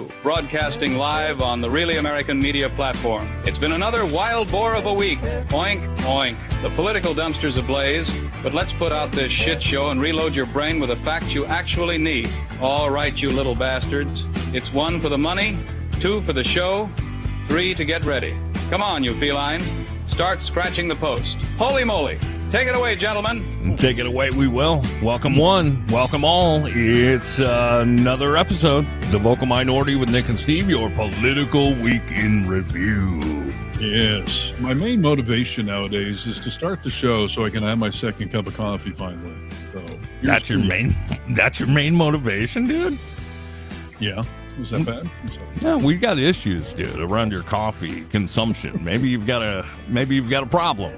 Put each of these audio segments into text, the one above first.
2, broadcasting live on the Really American Media platform. It's been another wild boar of a week. Oink, oink. The political dumpster's ablaze, but let's put out this shit show and reload your brain with the facts you actually need. All right, you little bastards. It's 1 for the money, 2 for the show, 3 to get ready. Come on, you feline. Start scratching the post. Holy moly. Take it away, gentlemen. Take it away, we will. Welcome one, welcome all. It's another episode, The Vocal Minority with Nick and Steve, your political week in review. Yes. My main motivation nowadays is to start the show so I can have my second cup of coffee finally. So That's your main motivation, dude? Yeah. Is that bad? Yeah, we got issues, dude, around your coffee consumption. Maybe you've got a problem.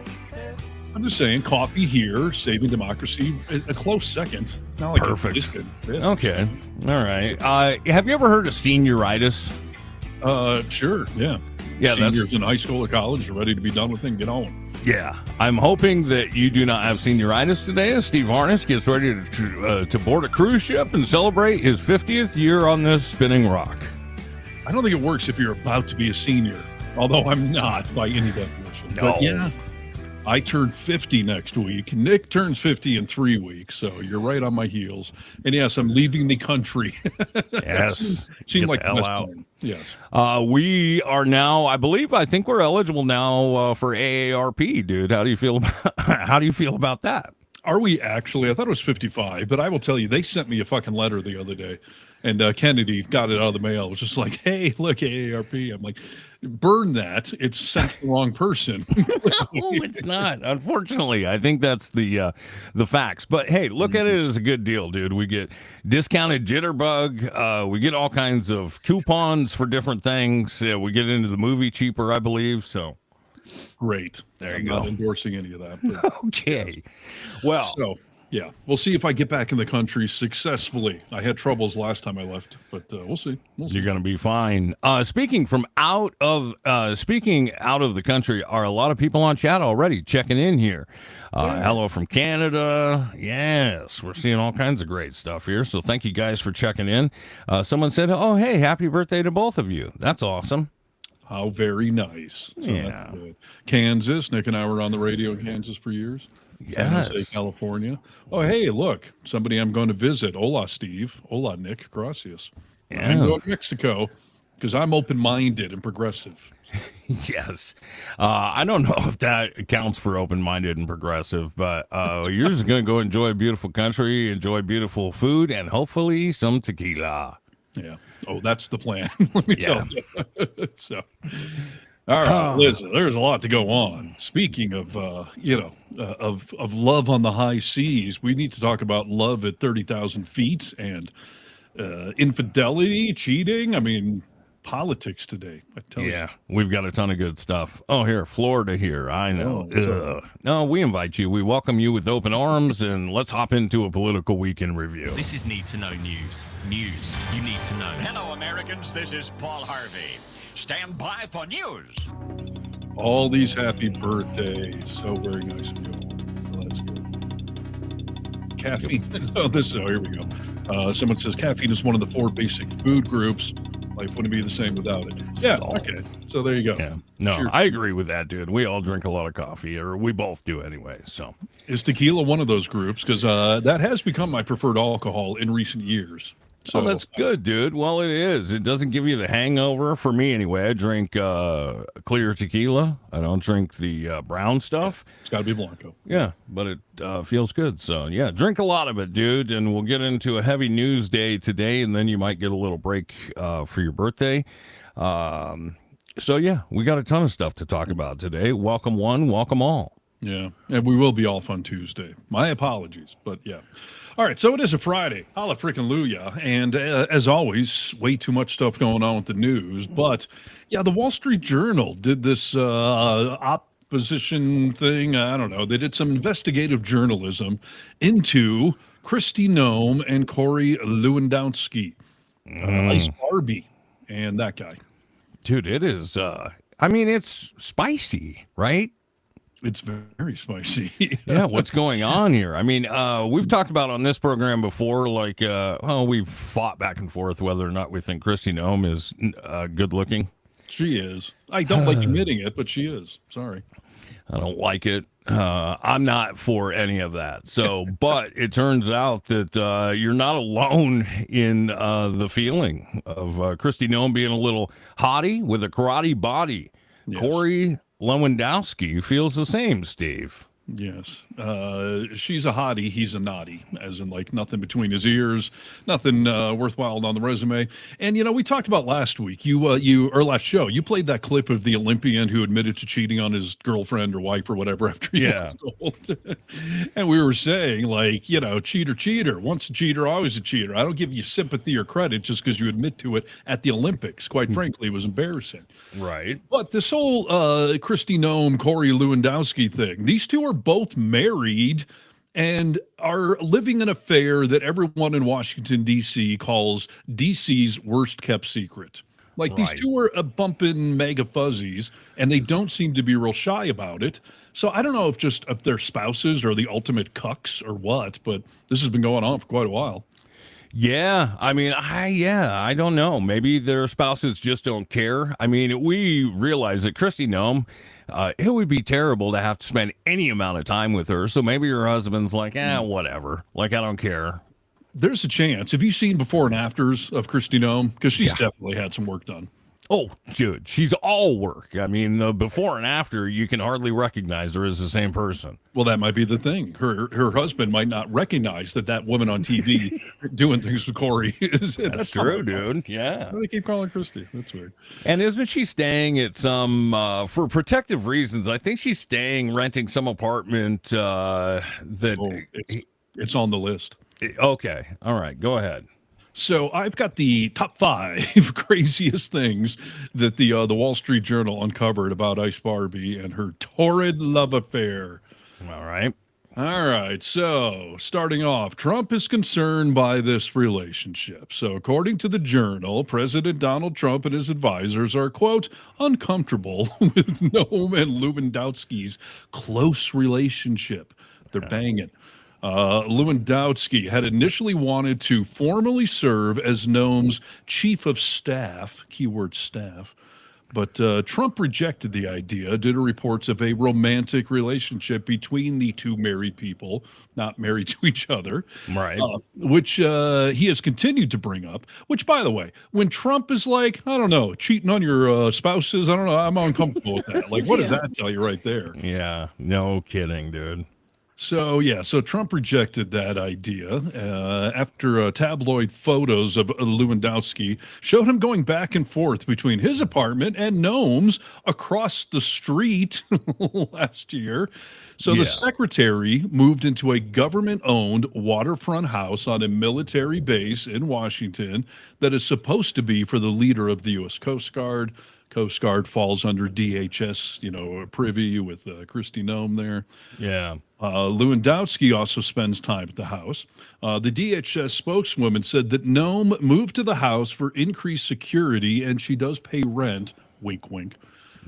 I'm just saying, coffee here, saving democracy, a close second. Not like Perfect. Yeah. Okay. All right. Have you ever heard of senioritis? Sure. Yeah. Yeah, Seniors in high school or college are ready to be done with it and get on. Yeah. I'm hoping that you do not have senioritis today as Steve Harness gets ready to board a cruise ship and celebrate his 50th year on this spinning rock. I don't think it works if you're about to be a senior, although I'm not by any definition. No. But yeah. I turn 50 next week. Nick turns 50 in 3 weeks, so you're right on my heels. And yes, I'm leaving the country. Yes. Seemed like the hell best out. plan. Yes. We are now, I think we're eligible now for AARP, dude. How do you feel about that? Are we actually? I thought it was 55, but I will tell you, they sent me a fucking letter the other day, and Kennedy got it out of the mail. It was just like, hey, look, AARP. I'm like, burn that. It's sent to the wrong person. No, it's not. Unfortunately, I think that's the facts. But hey, look at it as a good deal, dude. We get discounted Jitterbug. We get all kinds of coupons for different things. We get into the movie cheaper, I believe. So Great. There you I'm go. not endorsing any of that. But, okay. Well, so yeah, we'll see if I get back in the country successfully. I had troubles last time I left, but we'll see. you're going to be fine. Speaking out of the country, are a lot of people on chat already checking in here? Hello from Canada. Yes, we're seeing all kinds of great stuff here. So thank you guys for checking in. Someone said, "Oh, hey, happy birthday to both of you." That's awesome. How very nice. So Yeah. that's good. Kansas. Nick and I were on the radio in Kansas for years. Yes. San Jose, California. Oh, hey, look, somebody I'm going to visit. Hola, Steve. Hola, Nick. Gracias. Yeah. I'm going to Mexico because I'm open-minded and progressive. Yes. I don't know if that counts for open-minded and progressive, but you're just going to go enjoy a beautiful country, enjoy beautiful food, and hopefully some tequila. Yeah. Oh, that's the plan. Let me Yeah. tell you. So, all right, listen, there's a lot to go on. Speaking of, of love on the high seas, we need to talk about love at 30,000 feet and infidelity, cheating. I mean, politics today. I tell you. Yeah, we've got a ton of good stuff. Oh, here, Florida here. I know. Oh, what's up? No, we invite you. We welcome you with open arms, and let's hop into a political weekend review. This is Need to Know News. News you need to know. Hello, Americans. This is Paul Harvey. Stand by for news. All these happy birthdays. So very nice of you. So that's good. Caffeine. Here we go. Someone says caffeine is one of the 4 basic food groups. Life wouldn't be the same without it. Yeah. Salt. Okay. So there you go. Yeah. No, Cheers. I agree with that, dude. We all drink a lot of coffee, or we both do anyway. So, Is tequila one of those groups? Because that has become my preferred alcohol in recent years. So that's good, dude. Well, it is. It doesn't give you the hangover. For me, anyway, I drink clear tequila. I don't drink the brown stuff. it's got to be Blanco. Yeah, but it feels good. So, yeah, drink a lot of it, dude. And we'll get into a heavy news day today, and then you might get a little break for your birthday. So, yeah, we got a ton of stuff to talk about today. Welcome one, welcome all. Yeah, and we will be off on Tuesday. My apologies, but yeah. All right, so it is a Friday. Holla frickin' Luya. And as always, way too much stuff going on with the news. But yeah, the Wall Street Journal did this opposition thing. I don't know. They did some investigative journalism into Kristi Noem and Corey Lewandowski, Ice Barbie, and that guy. Dude, it is, it's spicy, right? It's very spicy. Yeah, what's going on here? I mean, we've talked about on this program before, like, we've fought back and forth whether or not we think Kristi Noem is good looking. She is. I don't like admitting it, but she is. Sorry. I don't like it. I'm not for any of that. So, but it turns out that you're not alone in the feeling of Kristi Noem being a little hottie with a karate body. Yes. Corey Lewandowski feels the same, Steve. Yes. She's a hottie. He's a naughty, as in like nothing between his ears, nothing worthwhile on the resume. And, we talked about last week, or last show, you played that clip of the Olympian who admitted to cheating on his girlfriend or wife or whatever after he was old. And we were saying, like, cheater. Once a cheater, always a cheater. I don't give you sympathy or credit just because you admit to it at the Olympics. Quite frankly, it was embarrassing. Right. But this whole Kristi Noem, Corey Lewandowski thing, these two are both married and are living an affair that everyone in Washington, D.C. calls D.C.'s worst kept secret. Like these two are bumping mega fuzzies, and they don't seem to be real shy about it. So I don't know if their spouses are the ultimate cucks or what, but this has been going on for quite a while. Yeah, I mean, I don't know. Maybe their spouses just don't care. I mean, we realize that Kristi Noem, it would be terrible to have to spend any amount of time with her. So maybe her husband's like, whatever. Like, I don't care. There's a chance. Have you seen before and afters of Kristi Noem? Because she's definitely had some work done. Oh, dude, she's all work. I mean, the before and after, you can hardly recognize her as the same person. Well, that might be the thing. Her husband might not recognize that woman on TV doing things with Corey. That's true, dude. Yeah. They keep calling Kristi. That's weird. And isn't she staying at some, for protective reasons, I think she's renting some apartment It's on the list. Okay. All right. Go ahead. So I've got the top 5 craziest things that the Wall Street Journal uncovered about Ice Barbie and her torrid love affair. All right. All right. So starting off, Trump is concerned by this relationship. So according to the Journal, President Donald Trump and his advisors are, quote, uncomfortable with Noam and Lewandowski's close relationship. They're banging. Lewandowski had initially wanted to formally serve as Noam's chief of staff, keyword staff, but Trump rejected the idea due to reports of a romantic relationship between the two married people, not married to each other, right? Which he has continued to bring up, which, by the way, when Trump is like, I don't know, cheating on your spouses, I don't know, I'm uncomfortable with that. Like, what does that tell you right there? Yeah, no kidding, dude. So Trump rejected that idea after tabloid photos of Lewandowski showed him going back and forth between his apartment and Noam's across the street last year. So the secretary moved into a government-owned waterfront house on a military base in Washington that is supposed to be for the leader of the U.S. Coast Guard. Coast Guard falls under DHS, privy with Kristi Noem there. Yeah. Lewandowski also spends time at the house. The DHS spokeswoman said that Noem moved to the house for increased security, and she does pay rent. Wink, wink.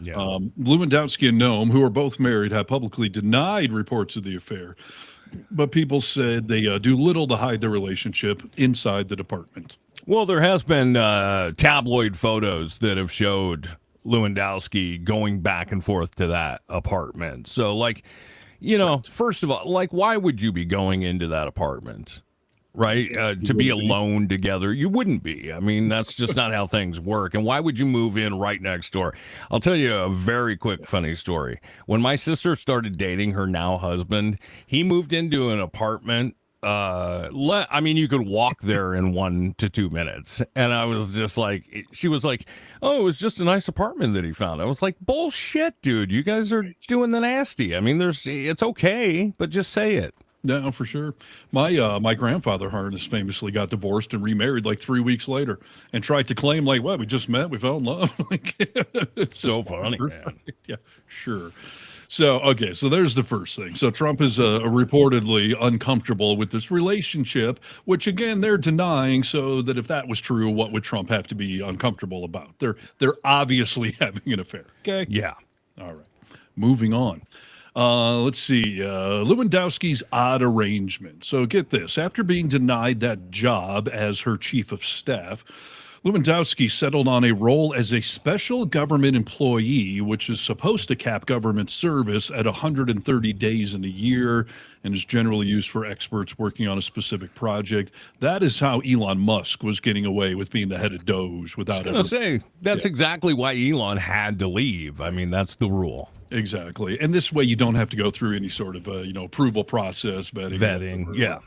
Yeah. Lewandowski and Noem, who are both married, have publicly denied reports of the affair. But people said they do little to hide their relationship inside the department. Well, there has been tabloid photos that have showed Lewandowski going back and forth to that apartment. So, like, first of all, like, why would you be going into that apartment, right? To be alone together? You wouldn't be. I mean, that's just not how things work. And why would you move in right next door? I'll tell you a very quick, funny story. When my sister started dating her now husband, he moved into an apartment. You could walk there in 1 to 2 minutes. And I was just like, she was like, oh, it was just a nice apartment that he found. I was like, bullshit, dude. You guys are doing the nasty. I mean, it's okay, but just say it. No, for sure. My grandfather Harness famously got divorced and remarried like 3 weeks later and tried to claim like, well, we just met, we fell in love. It's so funny, man. Yeah, sure. So there's the first thing. So Trump is reportedly uncomfortable with this relationship, which again, they're denying, so that if that was true, what would Trump have to be uncomfortable about? They're obviously having an affair. Okay. Yeah. All right. Moving on. Let's see. Lewandowski's odd arrangement. So get this. After being denied that job as her chief of staff, Lewandowski settled on a role as a special government employee, which is supposed to cap government service at 130 days in a year and is generally used for experts working on a specific project. That is how Elon Musk was getting away with being the head of Doge without I was going to say, that's exactly why Elon had to leave. I mean, that's the rule. Exactly. And this way you don't have to go through any sort of, approval process, vetting. Yeah.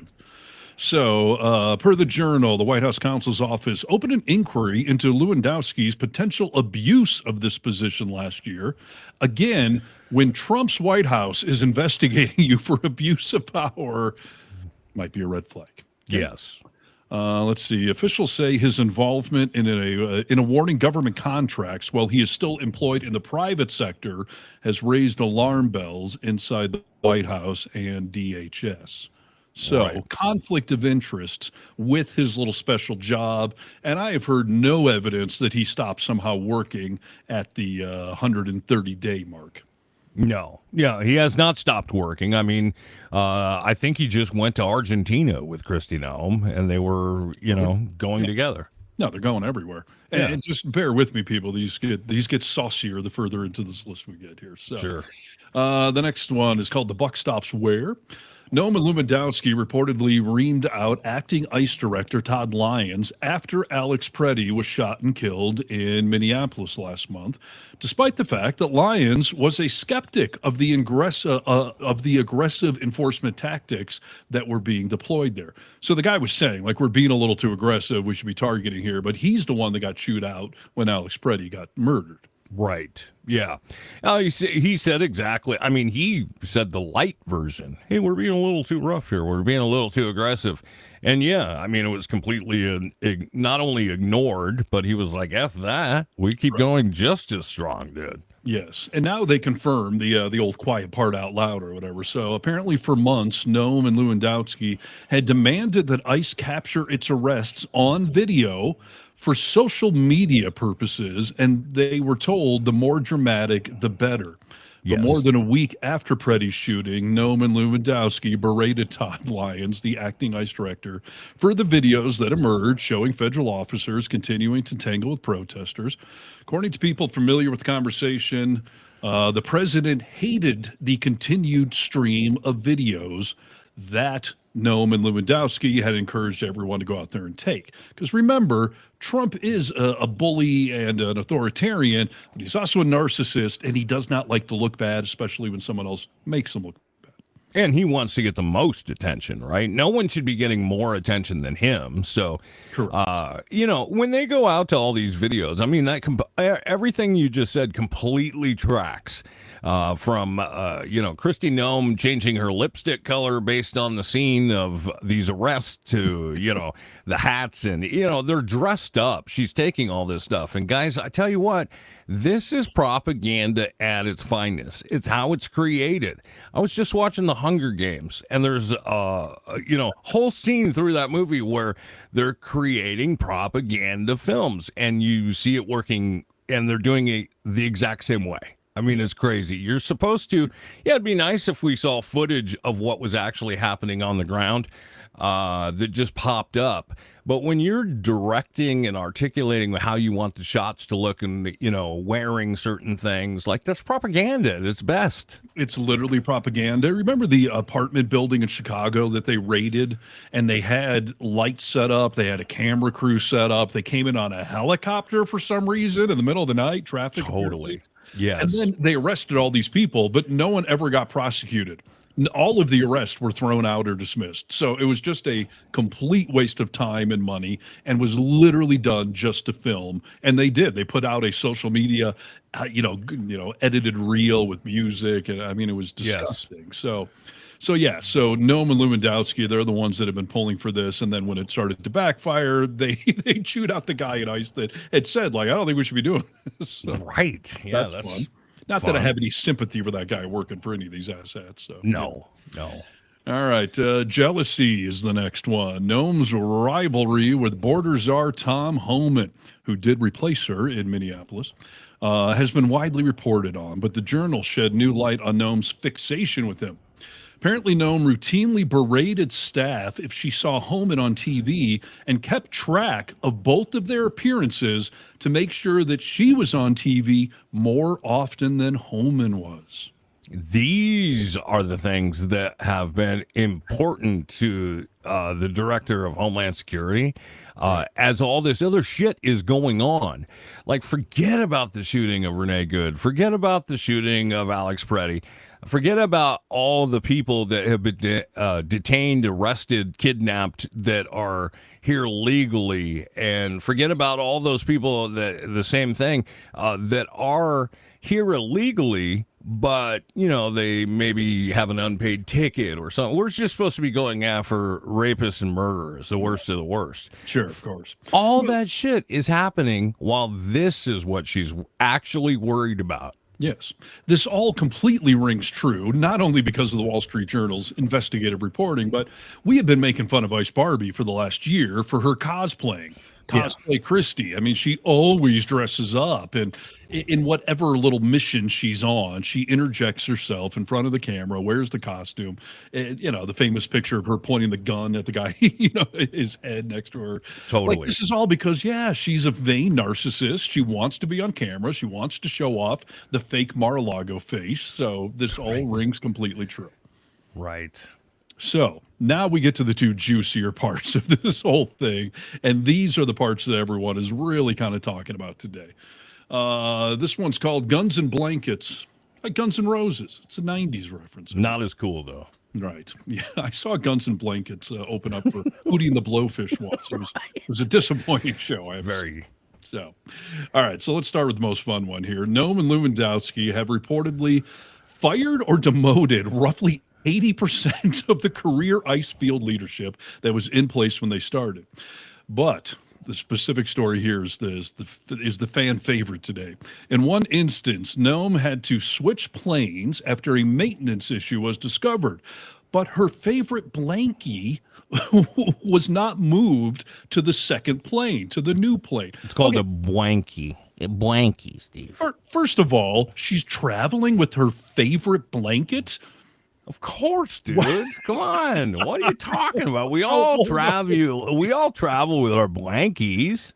So, per the Journal, the White House counsel's office opened an inquiry into Lewandowski's potential abuse of this position last year. Again, when Trump's White House is investigating you for abuse of power, might be a red flag. Okay? Yes. Let's see. Officials say his involvement in awarding government contracts while he is still employed in the private sector has raised alarm bells inside the White House and DHS. So conflict of interest with his little special job. And I have heard no evidence that he stopped somehow working at the 130-day mark. No. Yeah, he has not stopped working. I mean, I think he just went to Argentina with Kristi Noem, and they were, going together. No, they're going everywhere. And just bear with me, people. These get saucier the further into this list we get here. So, sure. The next one is called The Buck Stops Where. Noam Lewandowski reportedly reamed out acting ICE director Todd Lyons after Alex Preddy was shot and killed in Minneapolis last month, despite the fact that Lyons was a skeptic of the aggressive enforcement tactics that were being deployed there. So the guy was saying, like, we're being a little too aggressive, we should be targeting here, but he's the one that got chewed out when Alex Preddy got murdered. Right. Yeah. He said exactly. I mean, he said the light version. Hey, we're being a little too rough here. We're being a little too aggressive. And yeah, I mean, it was completely not only ignored, but he was like, F that. We keep going just as strong, dude. Yes. And now they confirm the old quiet part out loud or whatever. So apparently for months, Noam and Lewandowski had demanded that ICE capture its arrests on video for social media purposes, and they were told the more dramatic, the better. But more than a week after Preddy's shooting, Noam and Lewandowski berated Todd Lyons, the acting ICE director, for the videos that emerged showing federal officers continuing to tangle with protesters. According to people familiar with the conversation, the president hated the continued stream of videos that Noam and Lewandowski had encouraged everyone to go out there and take. Because remember, Trump is a bully and an authoritarian, but he's also a narcissist, and he does not like to look bad, especially when someone else makes him look bad. And he wants to get the most attention, right? No one should be getting more attention than him. So, when they go out to all these videos, I mean, everything you just said completely tracks. From Kristi Noem changing her lipstick color based on the scene of these arrests to, the hats and, they're dressed up. She's taking all this stuff. And guys, I tell you what, this is propaganda at its finest. It's how it's created. I was just watching The Hunger Games, and there's whole scene through that movie where they're creating propaganda films, and you see it working, and they're doing it the exact same way. I mean, it's crazy. You're supposed to, it'd be nice if we saw footage of what was actually happening on the ground that just popped up. But when you're directing and articulating how you want the shots to look and, wearing certain things, like, that's propaganda at its best. It's literally propaganda. Remember the apartment building in Chicago that they raided, and they had lights set up, they had a camera crew set up, they came in on a helicopter for some reason in the middle of the night, traffic. Totally. Yes. And then they arrested all these people, but no one ever got prosecuted. All of the arrests were thrown out or dismissed. So it was just a complete waste of time and money, and was literally done just to film. And they did. They put out a social media, edited reel with music. And I mean, it was disgusting. Yes. So Noam and Lewandowski, they're the ones that have been pulling for this. And then when it started to backfire, they chewed out the guy in ICE that had said, like, I don't think we should be doing this. So right. Yeah, that's fun. Not that I have any sympathy for that guy working for any of these assets. So No. All All right, jealousy is the next one. Noam's rivalry with border czar Tom Homan, who did replace her in Minneapolis, has been widely reported on, but the Journal shed new light on Noam's fixation with him. Apparently, Noam routinely berated staff if she saw Homan on TV and kept track of both of their appearances to make sure that she was on TV more often than Homan was. These are the things that have been important to the director of Homeland Security as all this other shit is going on. Like, forget about the shooting of Renee Good. Forget about the shooting of Alex Preddy. Forget about all the people that have been detained, arrested, kidnapped that are here legally. And forget about all those people that the same thing that are here illegally, but, you know, they maybe have an unpaid ticket or something. We're just supposed to be going after rapists and murderers, the worst of the worst. Sure, of course. All that shit is happening while this is what she's actually worried about. Yes. This all completely rings true, not only because of the Wall Street Journal's investigative reporting, but we have been making fun of Ice Barbie for the last year for her cosplaying. Cosplay Christie. I mean, she always dresses up, and in whatever little mission she's on, she interjects herself in front of the camera, wears the costume. And, you know, the famous picture of her pointing the gun at the guy, you know, his head next to her. Totally. Like, this is all because, yeah, she's a vain narcissist. She wants to be on camera. She wants to show off the fake Mar-a-Lago face. So this all rings completely true. Right. So now we get to the two juicier parts of this whole thing. And these are the parts that everyone is really kind of talking about today. This one's called Guns and Blankets, like Guns N' Roses. It's a 90s reference. Not as cool, though. Right. Yeah, I saw Guns and Blankets open up for Hootie and the Blowfish once. It was a disappointing show. I have Very. So, all right. So let's start with the most fun one here. Noam and Lewandowski have reportedly fired or demoted roughly 80% of the career ice field leadership that was in place when they started. But the specific story here is the fan favorite today. In one instance, Noam had to switch planes after a maintenance issue was discovered. But her favorite blankie was not moved to the second plane, to the new plane. It's called a blankie. A blankie, Steve. First of all, she's traveling with her favorite blanket. Of course, dude. Come on. What are you talking about? We all travel. We all travel with our blankies.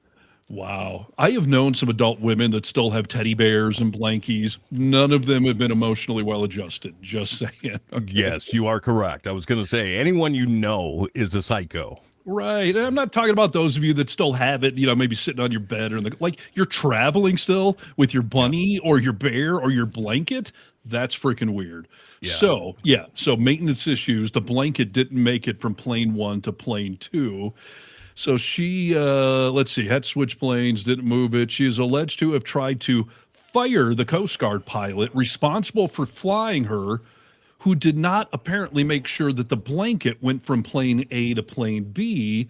Wow. I have known some adult women that still have teddy bears and blankies. None of them have been emotionally well adjusted. Just saying. Okay. Yes, you are correct. I was going to say anyone you know is a psycho. Right. And I'm not talking about those of you that still have it, you know, maybe sitting on your bed or like you're traveling still with your bunny or your bear or your blanket. That's freaking weird. Yeah. So maintenance issues. The blanket didn't make it from plane 1 to plane 2. So she, had switch planes, didn't move it. She is alleged to have tried to fire the Coast Guard pilot responsible for flying her, who did not apparently make sure that the blanket went from plane A to plane B.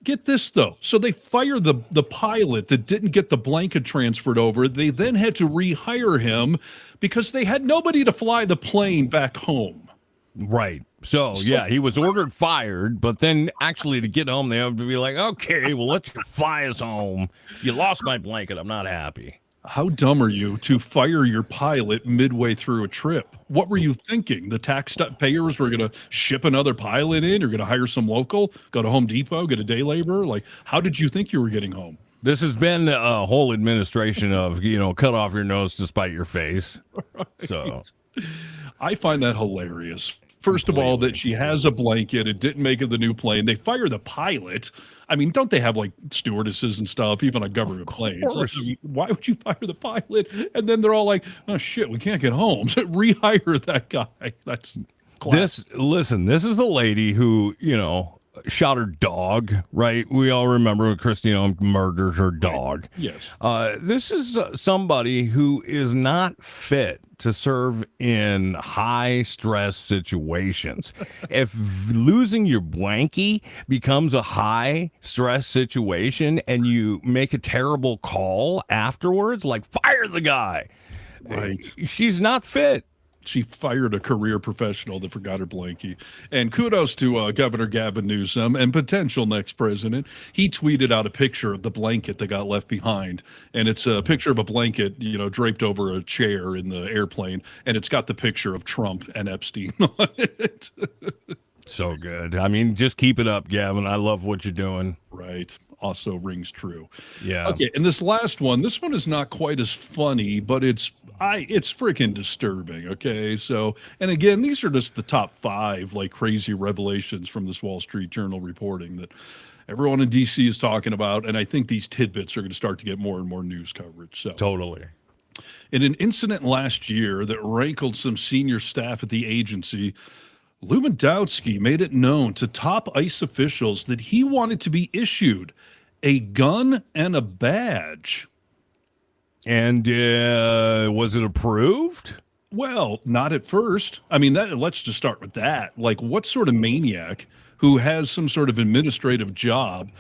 Get this, though. So they fire the pilot that didn't get the blanket transferred over. They then had to rehire him because they had nobody to fly the plane back home. Right. So yeah, he was ordered fired, but then actually to get home, they have to be like, okay, well, let's fly us home. You lost my blanket. I'm not happy. How dumb are you to fire your pilot midway through a trip? What were you thinking? The taxpayers were going to ship another pilot in? You're going to hire some local, go to Home Depot, get a day laborer? Like, how did you think you were getting home? This has been a whole administration of, cut off your nose to spite your face. Right. So I find that hilarious. First of all, that she has a blanket. It didn't make it the new plane. They fire the pilot. I mean, don't they have like stewardesses and stuff, even on government planes? Like, I mean, why would you fire the pilot? And then they're all like, oh, shit, we can't get home. So rehire that guy. That's classic. This is a lady who, shot her dog, right? We all remember when Christina murdered her dog. Yes. This is somebody who is not fit to serve in high stress situations. If losing your blankie becomes a high stress situation and you make a terrible call afterwards, like fire the guy. Right. She's not fit. She fired a career professional that forgot her blankie. And kudos to Governor Gavin Newsom and potential next president. He tweeted out a picture of the blanket that got left behind. And it's a picture of a blanket, draped over a chair in the airplane. And it's got the picture of Trump and Epstein on it. So good. I mean, just keep it up, Gavin. I love what you're doing. Right. Also rings true. Yeah. Okay. And this one is not quite as funny, but it's freaking disturbing. Okay. So, and again, these are just the top 5 like crazy revelations from this Wall Street Journal reporting that everyone in DC is talking about. And I think these tidbits are going to start to get more and more news coverage. So Totally. in an incident last year that rankled some senior staff at the agency, Lewandowski made it known to top ICE officials that he wanted to be issued a gun and a badge. And was it approved? Well, not at first. I mean, let's just start with that. Like, what sort of maniac who has some sort of administrative job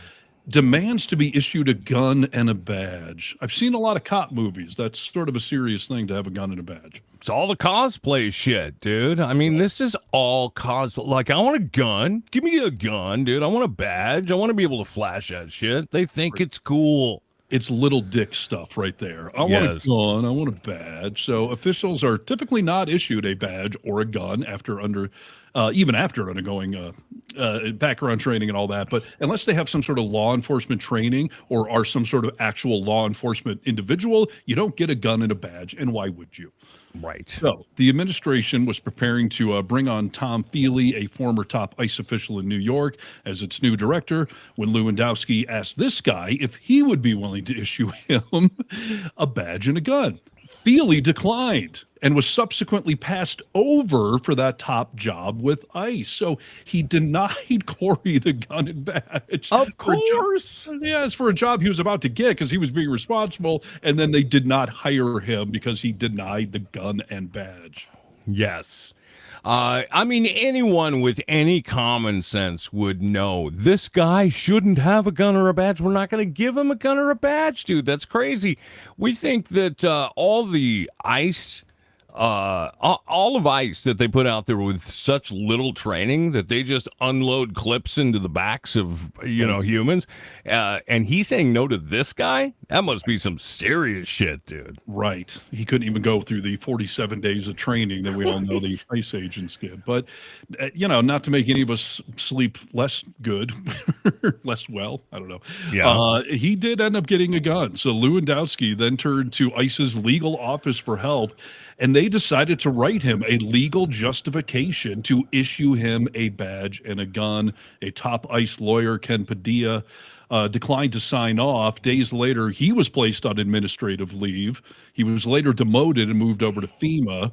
demands to be issued a gun and a badge? I've seen a lot of cop movies. That's sort of a serious thing to have a gun and a badge. It's all the cosplay shit, dude. I mean, this is all cosplay. Like, I want a gun. Give me a gun, dude. I want a badge. I want to be able to flash that shit. They think it's cool. It's little dick stuff right there. I want a gun. I want a badge. So officials are typically not issued a badge or a gun even after undergoing background training and all that. But unless they have some sort of law enforcement training or are some sort of actual law enforcement individual, you don't get a gun and a badge. And why would you? Right. So the administration was preparing to bring on Tom Feely, a former top ICE official in New York, as its new director, when Lewandowski asked this guy if he would be willing to issue him a badge and a gun. Feely declined and was subsequently passed over for that top job with ICE. So he denied Corey the gun and badge. Of course. Yes, for a job he was about to get because he was being responsible. And then they did not hire him because he denied the gun and badge. Yes. I mean, anyone with any common sense would know this guy shouldn't have a gun or a badge. We're not going to give him a gun or a badge, dude. That's crazy. We think that all the ICE, all of ICE that they put out there with such little training that they just unload clips into the backs of, humans. And he's saying no to this guy? That must be some serious shit, dude. Right. He couldn't even go through the 47 days of training that we all know the ICE agents did. But, not to make any of us sleep less good, less well, I don't know. Yeah. He did end up getting a gun. So Lewandowski then turned to ICE's legal office for help, and they decided to write him a legal justification to issue him a badge and a gun. A top ICE lawyer, Ken Padilla, declined to sign off. Days later, he was placed on administrative leave. He was later demoted and moved over to FEMA.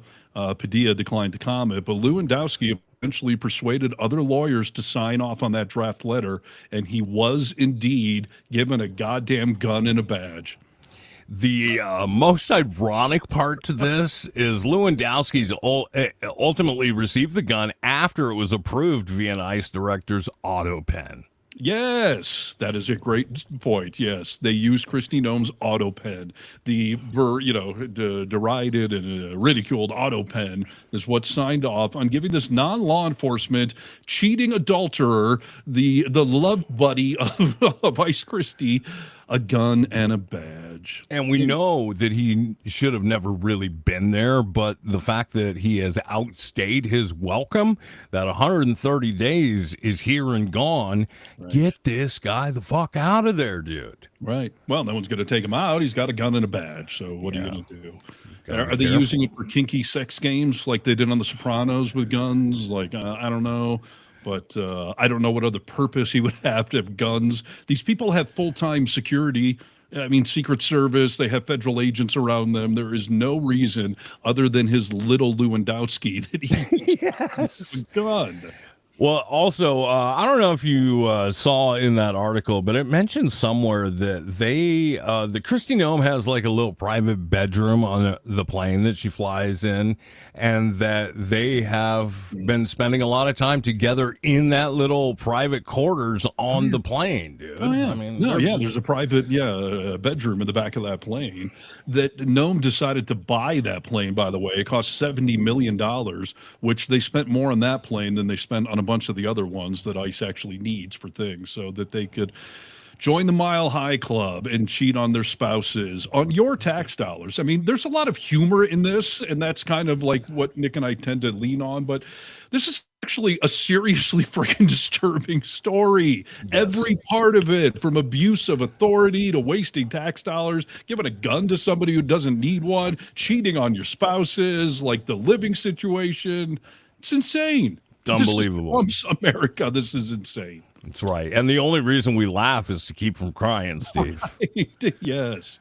Padilla declined to comment, but Lewandowski eventually persuaded other lawyers to sign off on that draft letter, and he was indeed given a goddamn gun and a badge. The most ironic part to this is Lewandowski's ultimately received the gun after it was approved via an ICE director's auto pen. Yes, that is a great point. Yes, they used Kristi Noem's auto pen. The derided and ridiculed auto pen is what signed off on giving this non-law enforcement cheating adulterer, the love buddy of Ice Christie, a gun and a badge. And we know that he should have never really been there, but the fact that he has outstayed his welcome, that 130 days is here and gone, right. Get this guy the fuck out of there, dude. Right. Well, no one's going to take him out. He's got a gun and a badge, so what are you going to do? Are they using it for kinky sex games like they did on The Sopranos with guns? Like, I don't know. But I don't know what other purpose he would have to have guns. These people have full-time security. I mean, Secret Service, they have federal agents around them. There is no reason other than his little Lewandowski that he yes. a gun. Well, also, I don't know if you saw in that article, but it mentioned somewhere that the Kristi Noem has like a little private bedroom on the plane that she flies in, and that they have been spending a lot of time together in that little private quarters on the plane, dude. Oh, yeah. I mean, There's a private, bedroom in the back of that plane that Nome decided to buy that plane, by the way. It cost $70 million, which they spent more on that plane than they spent on a bunch of the other ones that ICE actually needs for things so that they could join the Mile High Club and cheat on their spouses on your tax dollars. I mean, there's a lot of humor in this, and that's kind of like what Nick and I tend to lean on, but this is actually a seriously freaking disturbing story. Yes. Every part of it, from abuse of authority to wasting tax dollars, giving a gun to somebody who doesn't need one, cheating on your spouses, like the living situation. It's insane. It's unbelievable. This is Trump's America. This is insane. That's right. And the only reason we laugh is to keep from crying, Steve. Right. Yes,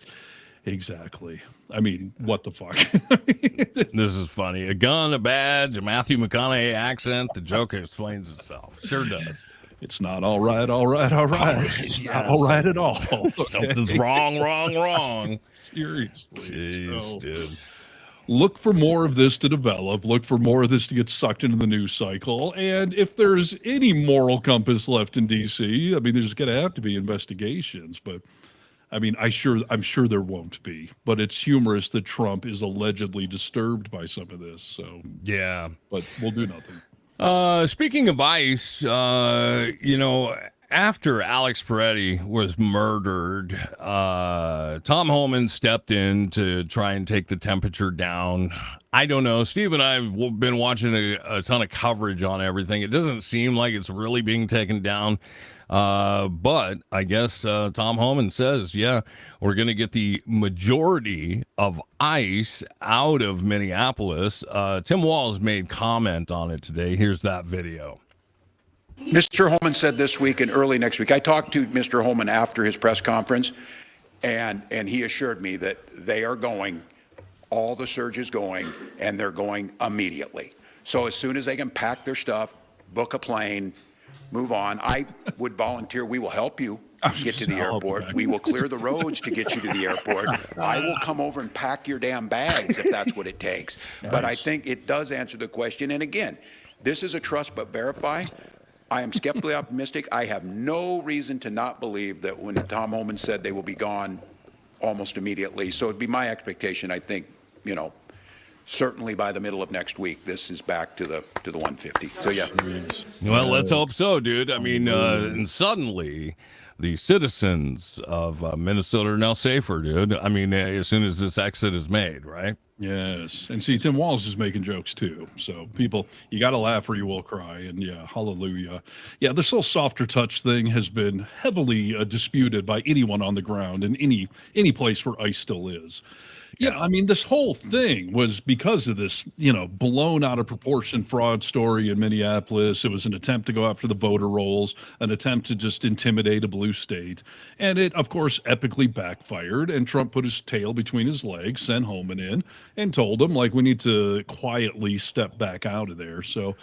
exactly. I mean, what the fuck? This is funny. A gun, a badge, a Matthew McConaughey accent. The joke explains itself. Sure does. It's not all right, all right, all right. It's not all right at all. Something's wrong. Seriously. Jeez, dude. Look for more of this to develop. Look for more of this to get sucked into the news cycle. And if there's any moral compass left in D.C., I mean, there's going to have to be investigations. But I mean, I'm sure there won't be. But it's humorous that Trump is allegedly disturbed by some of this. So yeah, but we'll do nothing. Speaking of ICE, after Alex Peretti was murdered, Tom Homan stepped in to try and take the temperature down. I don't know. Steve and I have been watching a ton of coverage on everything. It doesn't seem like it's really being taken down. But I guess Tom Homan says, yeah, we're going to get the majority of ICE out of Minneapolis. Tim Walz made comment on it today. Here's that video. Mr. Homan said this week and early next week, I talked to Mr. Homan after his press conference, and he assured me that they are going, all the surge is going, and they're going immediately. So as soon as they can pack their stuff, book a plane, move on, I would volunteer. We will help you get to the airport. We will clear the roads to get you to the airport. I will come over and pack your damn bags if that's what it takes. Nice. But I think it does answer the question. And again, this is a trust but verify. I am skeptically optimistic. I have no reason to not believe that when Tom Homan said they will be gone almost immediately. So it'd be my expectation, I think, certainly by the middle of next week, this is back to the 150. So, yeah. Well, let's hope so, dude. I mean, and suddenly the citizens of Minnesota are now safer, dude. I mean, as soon as this exit is made, right? Yes. And see, Tim Walz is making jokes too. So people, you got to laugh or you will cry. And yeah, hallelujah. Yeah, this whole softer touch thing has been heavily disputed by anyone on the ground in any place where ICE still is. Yeah, I mean, this whole thing was because of this, blown out of proportion fraud story in Minneapolis. It was an attempt to go after the voter rolls, an attempt to just intimidate a blue state. And it, of course, epically backfired. And Trump put his tail between his legs, sent Homan in, and told him, we need to quietly step back out of there. So,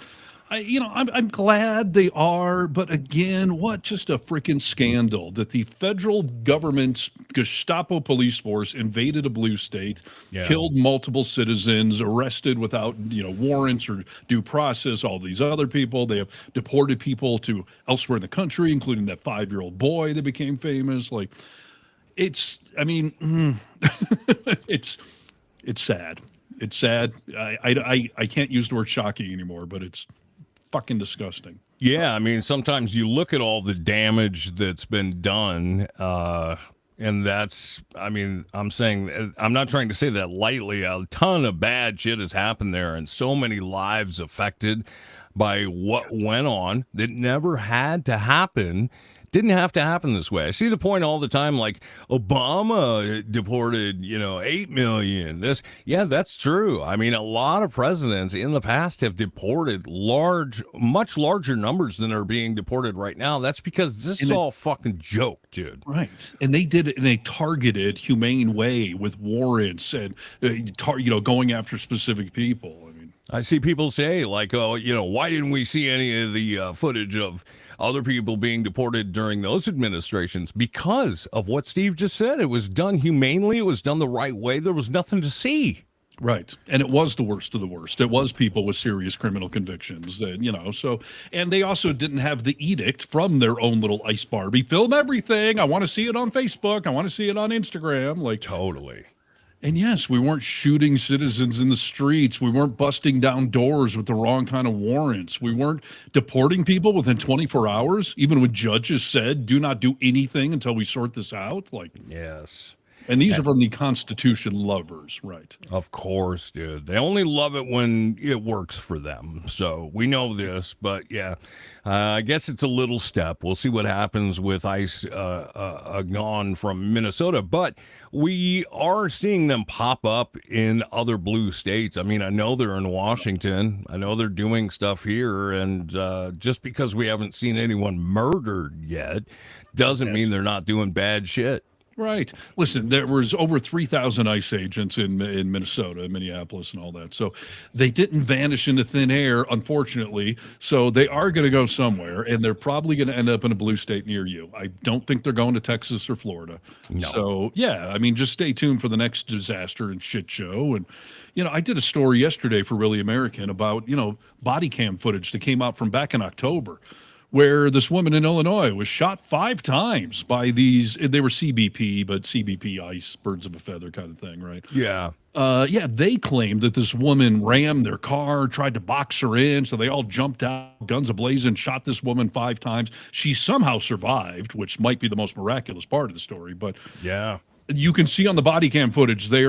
I'm glad they are, but again, what just a freaking scandal that the federal government's Gestapo police force invaded a blue state, killed multiple citizens, arrested without, warrants or due process, all these other people. They have deported people to elsewhere in the country, including that 5-year-old boy that became famous. It's sad. It's sad. I can't use the word shocking anymore, but it's fucking disgusting. Yeah, I mean, sometimes you look at all the damage that's been done, and that's, I mean, I'm not trying to say that lightly. A ton of bad shit has happened there, and so many lives affected by what went on that never had to happen. Didn't have to happen this way. I see the point all the time, like Obama deported, 8 million. That's true. I mean, a lot of presidents in the past have deported much larger numbers than are being deported right now. That's because this is all a fucking joke, dude. Right. And they did it in a targeted, humane way with warrants and, going after specific people. I see people say, like, oh, why didn't we see any of the footage of other people being deported during those administrations? Because of what Steve just said. It was done humanely. It was done the right way. There was nothing to see. Right. And it was the worst of the worst. It was people with serious criminal convictions that, so, and they also didn't have the edict from their own little ice Barbie. Film everything. I want to see it on Facebook. I want to see it on Instagram. Like, Totally. and yes, we weren't shooting citizens in the streets. We weren't busting down doors with the wrong kind of warrants. We weren't deporting people within 24 hours, even when judges said, do not do anything until we sort this out. Like, Yes. and these are from the Constitution lovers, right? Of course, dude. They only love it when it works for them. So we know this, but yeah, I guess it's a little step. We'll see what happens with ICE gone from Minnesota, but we are seeing them pop up in other blue states. I mean, I know they're in Washington. I know they're doing stuff here, and just because we haven't seen anyone murdered yet doesn't mean they're not doing bad shit. Right. Listen, there was over 3,000 ICE agents in Minnesota, Minneapolis, and all that. So they didn't vanish into thin air, unfortunately. So they are going to go somewhere, and they're probably going to end up in a blue state near you. I don't think they're going to Texas or Florida. No. So, yeah, I mean, just stay tuned for the next disaster and shit show. And, I did a story yesterday for Really American about, body cam footage that came out from back in October, where this woman in Illinois was shot 5 times by these, they were CBP, but CBP ICE, birds of a feather kind of thing, right? Yeah. They claimed that this woman rammed their car, tried to box her in, so they all jumped out, guns ablazing, shot this woman 5 times. She somehow survived, which might be the most miraculous part of the story, but Yeah. you can see on the body cam footage they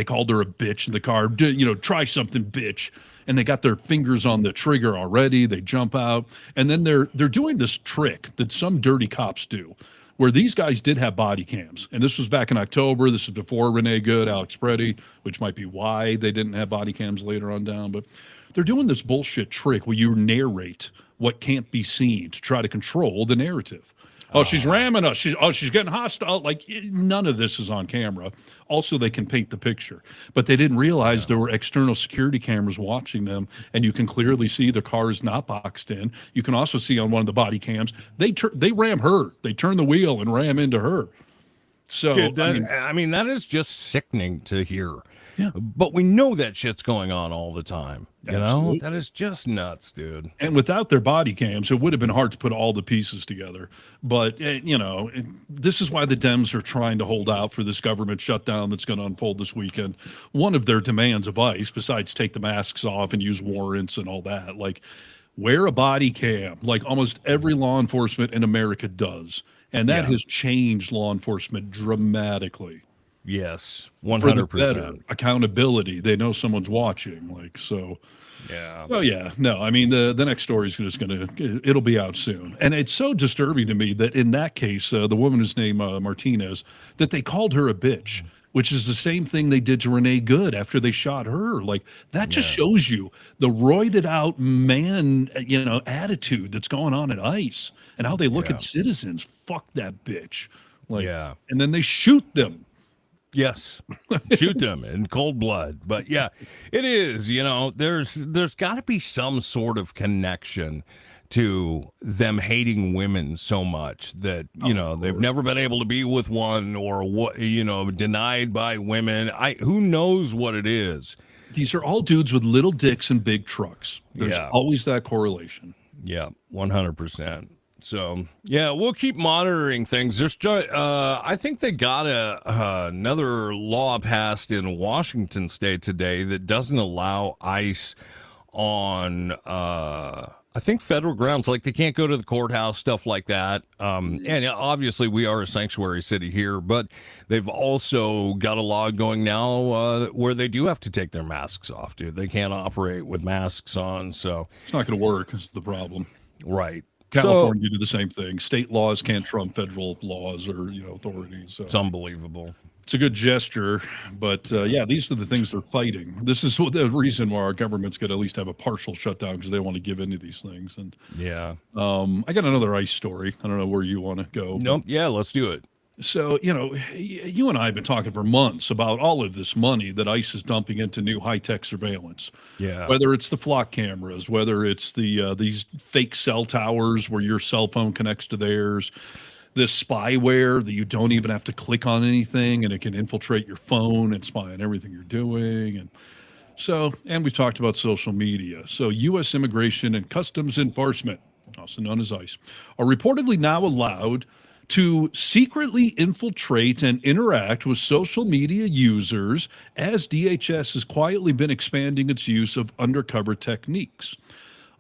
called her a bitch in the car. Try something, bitch. And they got their fingers on the trigger already. They jump out, and then they're doing this trick that some dirty cops do, where these guys did have body cams. And this was back in October. This is before Renee Good, Alex Preddy, which might be why they didn't have body cams later on down. But they're doing this bullshit trick where you narrate what can't be seen to try to control the narrative. Oh, she's ramming us. She's getting hostile. Like, none of this is on camera. Also, they can paint the picture. But they didn't realize there were external security cameras watching them, and you can clearly see the car is not boxed in. You can also see on one of the body cams, they ram her. They turn the wheel and ram into her. So, Dude, that is just sickening to hear. Yeah. But we know that shit's going on all the time. You Absolutely. know? That is just nuts, dude. And without their body cams, it would have been hard to put all the pieces together. But, this is why the Dems are trying to hold out for this government shutdown that's going to unfold this weekend. One of their demands of ICE, besides take the masks off and use warrants and all that, like, wear a body cam, like almost every law enforcement in America does. And that has changed law enforcement dramatically. Yes, For the 100%. better. Accountability. They know someone's watching. Like, so. Yeah. Oh yeah, no. I mean, the next story is just it'll be out soon, and it's so disturbing to me that in that case, the woman is named Martinez, that they called her a bitch, which is the same thing they did to Renee Good after they shot her. Like, that just shows you the roided out man, attitude that's going on at ICE and how they look at citizens. Fuck that bitch. Like, and then they shoot them. Yes, shoot them in cold blood. But yeah, it is. There's got to be some sort of connection to them hating women so much that they've never been able to be with one, or what denied by women. Who knows what it is. These are all dudes with little dicks and big trucks. There's always that correlation. Yeah, 100%. So, yeah, we'll keep monitoring things. There's, I think they got another law passed in Washington state today that doesn't allow ICE on, I think, federal grounds. Like, they can't go to the courthouse, stuff like that. And obviously, we are a sanctuary city here, but they've also got a law going now where they do have to take their masks off, dude. They can't operate with masks on, so. It's not going to work. That's the problem. Right. California did the same thing. State laws can't trump federal laws or authorities. So it's unbelievable. It's a good gesture, but these are the things they're fighting. This is the reason why our government's going to at least have a partial shutdown, because they want to give into these things. And yeah, I got another ICE story. I don't know where you want to go. Nope. Yeah, let's do it. So, you and I have been talking for months about all of this money that ICE is dumping into new high-tech surveillance. Yeah. Whether it's the flock cameras, whether it's these fake cell towers where your cell phone connects to theirs, this spyware that you don't even have to click on anything and it can infiltrate your phone and spy on everything you're doing. And we've talked about social media. So, U.S. Immigration and Customs Enforcement, also known as ICE, are reportedly now allowed to secretly infiltrate and interact with social media users as DHS has quietly been expanding its use of undercover techniques.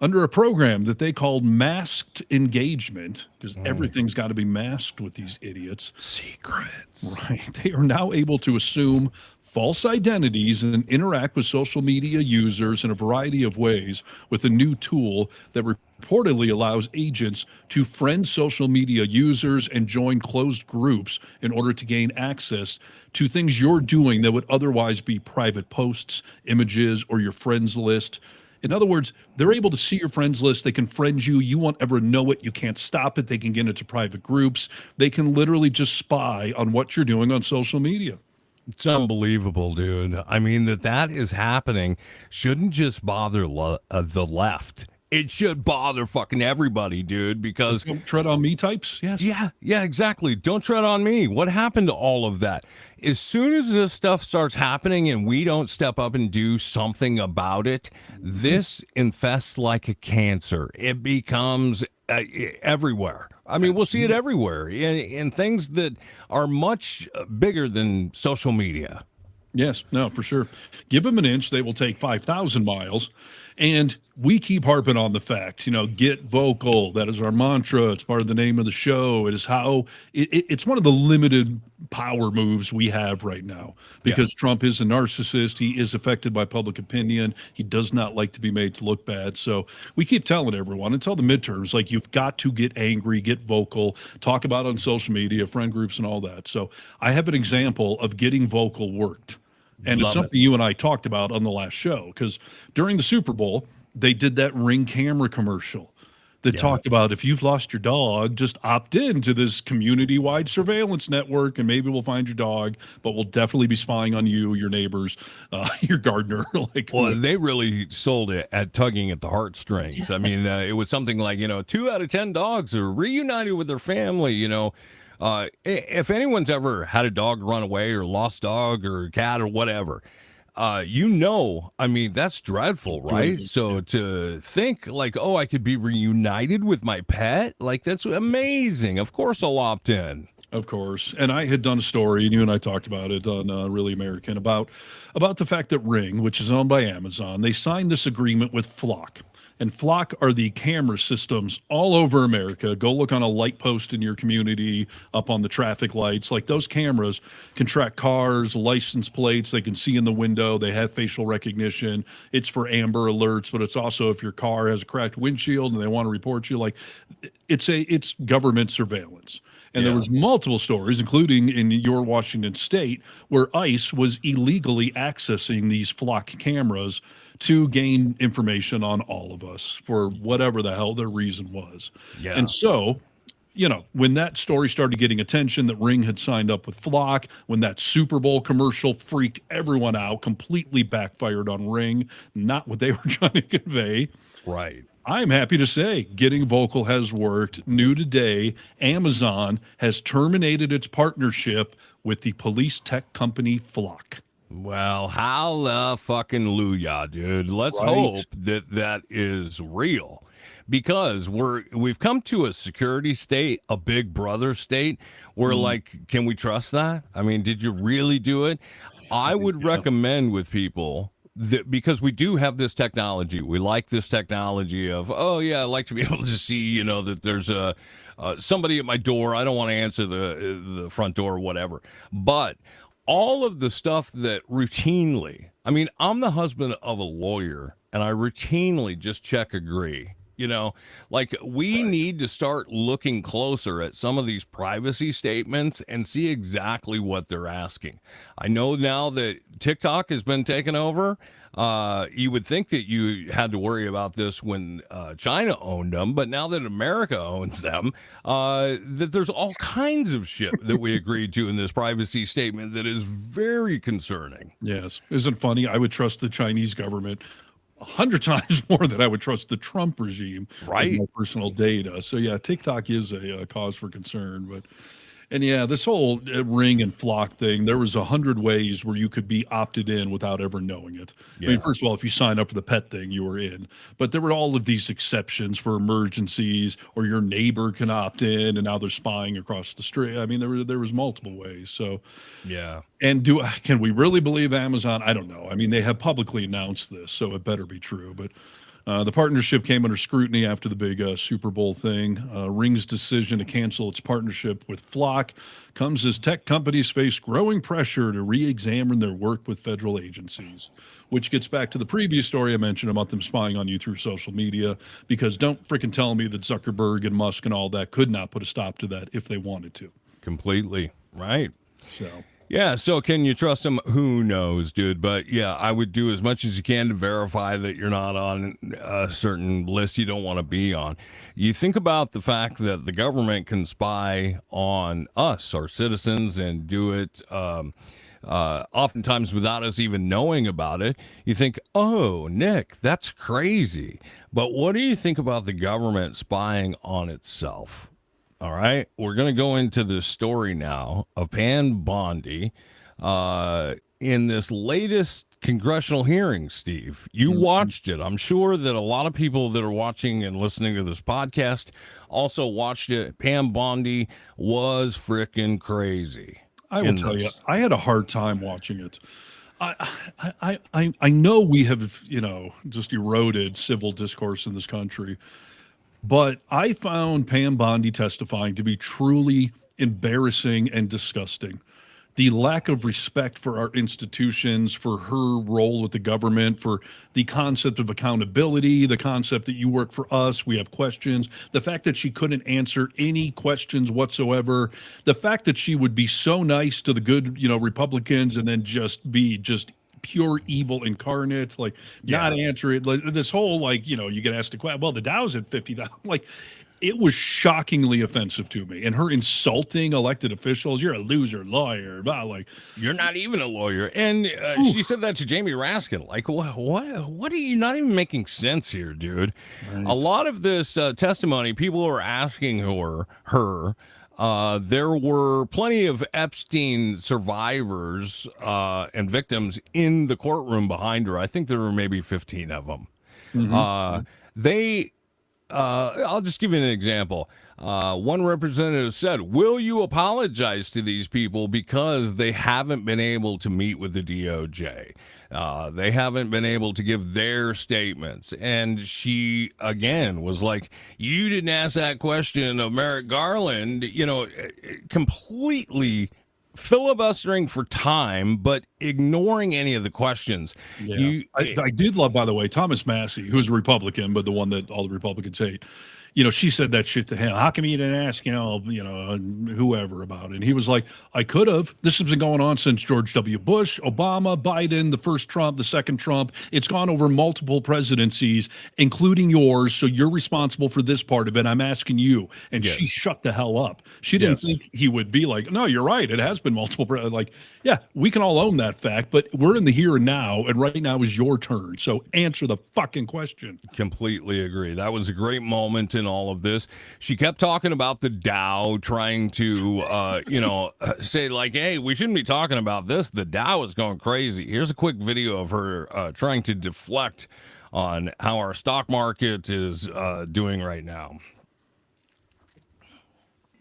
Under a program that they called masked engagement, because everything's got to be masked with these idiots. Secrets. Right. They are now able to assume false identities and interact with social media users in a variety of ways with a new tool that reportedly allows agents to friend social media users and join closed groups in order to gain access to things you're doing that would otherwise be private posts, images, or your friends list. In other words, they're able to see your friends list. They can friend you. You won't ever know it. You can't stop it. They can get into private groups. They can literally just spy on what you're doing on social media. It's unbelievable, dude. I mean, that is happening shouldn't just bother the left. It should bother fucking everybody, dude, because Don't tread on me types. Yes. yeah, exactly. Don't tread on me. What happened to all of that? As soon as this stuff starts happening and we don't step up and do something about it, this infests like a cancer. It becomes everywhere. I mean, we'll see it everywhere in things that are much bigger than social media. Yes, no, for sure. Give them an inch, they will take 5,000 miles. And we keep harping on the fact, get vocal. That is our mantra. It's part of the name of the show. It is how it's one of the limited power moves we have right now because Trump is a narcissist. He is affected by public opinion. He does not like to be made to look bad. So we keep telling everyone until the midterms, like, you've got to get angry, get vocal, talk about it on social media, friend groups and all that. So I have an example of getting vocal worked. And it's something you and I talked about on the last show, because during the Super Bowl, they did that Ring camera commercial that talked about, if you've lost your dog, just opt in to this community-wide surveillance network, and maybe we'll find your dog, but we'll definitely be spying on you, your neighbors, your gardener. Well, they really sold it at tugging at the heartstrings. I mean, it was something like, 2 out of 10 dogs are reunited with their family, if anyone's ever had a dog run away or lost dog or cat or whatever, I mean, that's dreadful, right? So to think like, oh, I could be reunited with my pet, like, that's amazing. Of course I'll opt in. Of course. And I had done a story, and you and I talked about it on Really American, about the fact that Ring, which is owned by Amazon, they signed this agreement with Flock. And Flock are the camera systems all over America. Go look on a light post in your community, up on the traffic lights. Like, those cameras can track cars, license plates. They can see in the window. They have facial recognition. It's for Amber Alerts, but it's also if your car has a cracked windshield and they want to report you. Like, it's government surveillance. And there was multiple stories, including in your Washington state, where ICE was illegally accessing these Flock cameras to gain information on all of us for whatever the hell their reason was. Yeah. And so, when that story started getting attention, that Ring had signed up with Flock, when that Super Bowl commercial freaked everyone out, completely backfired on Ring, not what they were trying to convey. Right. I'm happy to say getting vocal has worked. New today, Amazon has terminated its partnership with the police tech company Flock. Well, hallelujah, dude. Let's hope that is real, because we've come to a security state, a big brother state, where like, can we trust that? I mean, did you really do it? I would recommend with people that, because we do have this technology, we like this technology of, oh yeah, I like to be able to see, that there's somebody at my door. I don't want to answer the front door or whatever, but all of the stuff that routinely, I mean, I'm the husband of a lawyer, and I routinely just check agree. You know, like we need to start looking closer at some of these privacy statements and see exactly what they're asking. I know now that TikTok has been taken over. You would think that you had to worry about this when China owned them, but now that America owns them, that there's all kinds of shit that we agreed to in this privacy statement that is very concerning. Yes. Isn't it funny? I would trust the Chinese government 100 times more than I would trust the Trump regime Right. with my personal data. So yeah, TikTok is a cause for concern. And yeah, this whole Ring and Flock thing, there was 100 ways where you could be opted in without ever knowing it. I mean, first of all, if you sign up for the pet thing, you were in. But there were all of these exceptions for emergencies, or your neighbor can opt in, and now they're spying across the street. I mean, there was multiple ways. So Yeah. and can we really believe Amazon? I don't know. I mean, they have publicly announced this, so it better be true. But the partnership came under scrutiny after the big Super Bowl thing. Ring's decision to cancel its partnership with Flock comes as tech companies face growing pressure to re-examine their work with federal agencies, which gets back to the previous story I mentioned about them spying on you through social media, because don't freaking tell me that Zuckerberg and Musk and all that could not put a stop to that if they wanted to. Completely. Right. So Yeah, so can you trust them? Who knows, dude? But yeah, I would do as much as you can to verify that you're not on a certain list you don't want to be on. You think about the fact that the government can spy on us, our citizens, and do it oftentimes without us even knowing about it. You think, oh, Nick, that's crazy. But what do you think about the government spying on itself? All right, we're going to go into the story now of Pam Bondi in this latest congressional hearing, Steve. You watched it. I'm sure that a lot of people that are watching and listening to this podcast also watched it. Pam Bondi was freaking crazy. I will tell you, I had a hard time watching it. I know we have, just eroded civil discourse in this country. But I found Pam Bondi testifying to be truly embarrassing and disgusting. The lack of respect for our institutions, for her role with the government, for the concept of accountability, the concept that you work for us, we have questions, the fact that she couldn't answer any questions whatsoever, the fact that she would be so nice to the good, Republicans and then just be pure evil incarnate, like not answer it. Like this whole, you get asked a question. Well, the Dow's at 50,000. Like, it was shockingly offensive to me. And her insulting elected officials, you're a loser lawyer. Blah, like, you're not even a lawyer. And she said that to Jamie Raskin. Like, what are you not even making sense here, dude? Right. A lot of this testimony, people are asking her. There were plenty of Epstein survivors and victims in the courtroom behind her. I think there were maybe 15 of them. I'll just give you an example. One representative said, will you apologize to these people because they haven't been able to meet with the DOJ? They haven't been able to give their statements. And she, again, was like, you didn't ask that question of Merrick Garland, completely filibustering for time, but ignoring any of the questions. Yeah. I did love, by the way, Thomas Massey, who's a Republican, but the one that all the Republicans hate. She said that shit to him. How come you didn't ask, whoever about it? And he was like, I could have. This has been going on since George W. Bush, Obama, Biden, the first Trump, the second Trump. It's gone over multiple presidencies, including yours. So you're responsible for this part of it. I'm asking you. And she shut the hell up. She didn't think he would be like, no, you're right. It has been multiple. Yeah, we can all own that fact, but we're in the here and now. And right now is your turn. So answer the fucking question. Completely agree. That was a great moment in all of this. She kept talking about the Dow, trying to, say like, hey, we shouldn't be talking about this. The Dow is going crazy. Here's a quick video of her trying to deflect on how our stock market is doing right now.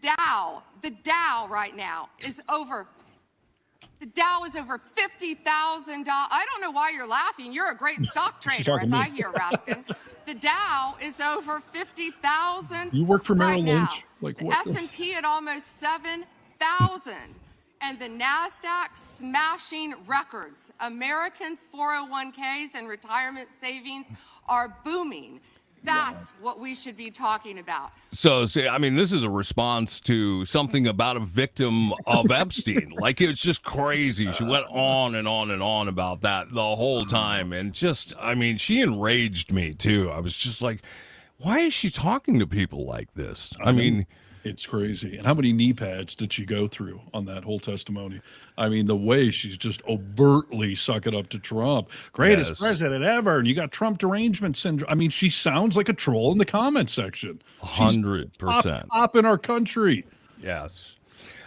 The Dow right now is over. The Dow is over $50,000. I don't know why you're laughing. You're a great stock trader, as I hear, Raskin. The Dow is over 50,000. You work for Merrill right Lynch? now. Like the what? S&P at almost 7,000. And the NASDAQ smashing records. Americans' 401ks and retirement savings are booming. That's what we should be talking about. So, see, I mean, this is a response to something about a victim of Epstein. Like, it's just crazy. She went on and on and on about that the whole time. And just, I mean, she enraged me, too. I was just like, why is she talking to people like this? I mean, it's crazy. And how many knee pads did she go through on that whole testimony? I mean, the way she's just overtly sucking up to Trump. Greatest Yes. president ever. And you got Trump derangement syndrome. I mean, she sounds like a troll in the comment section. 100%. Top in our country. Yes.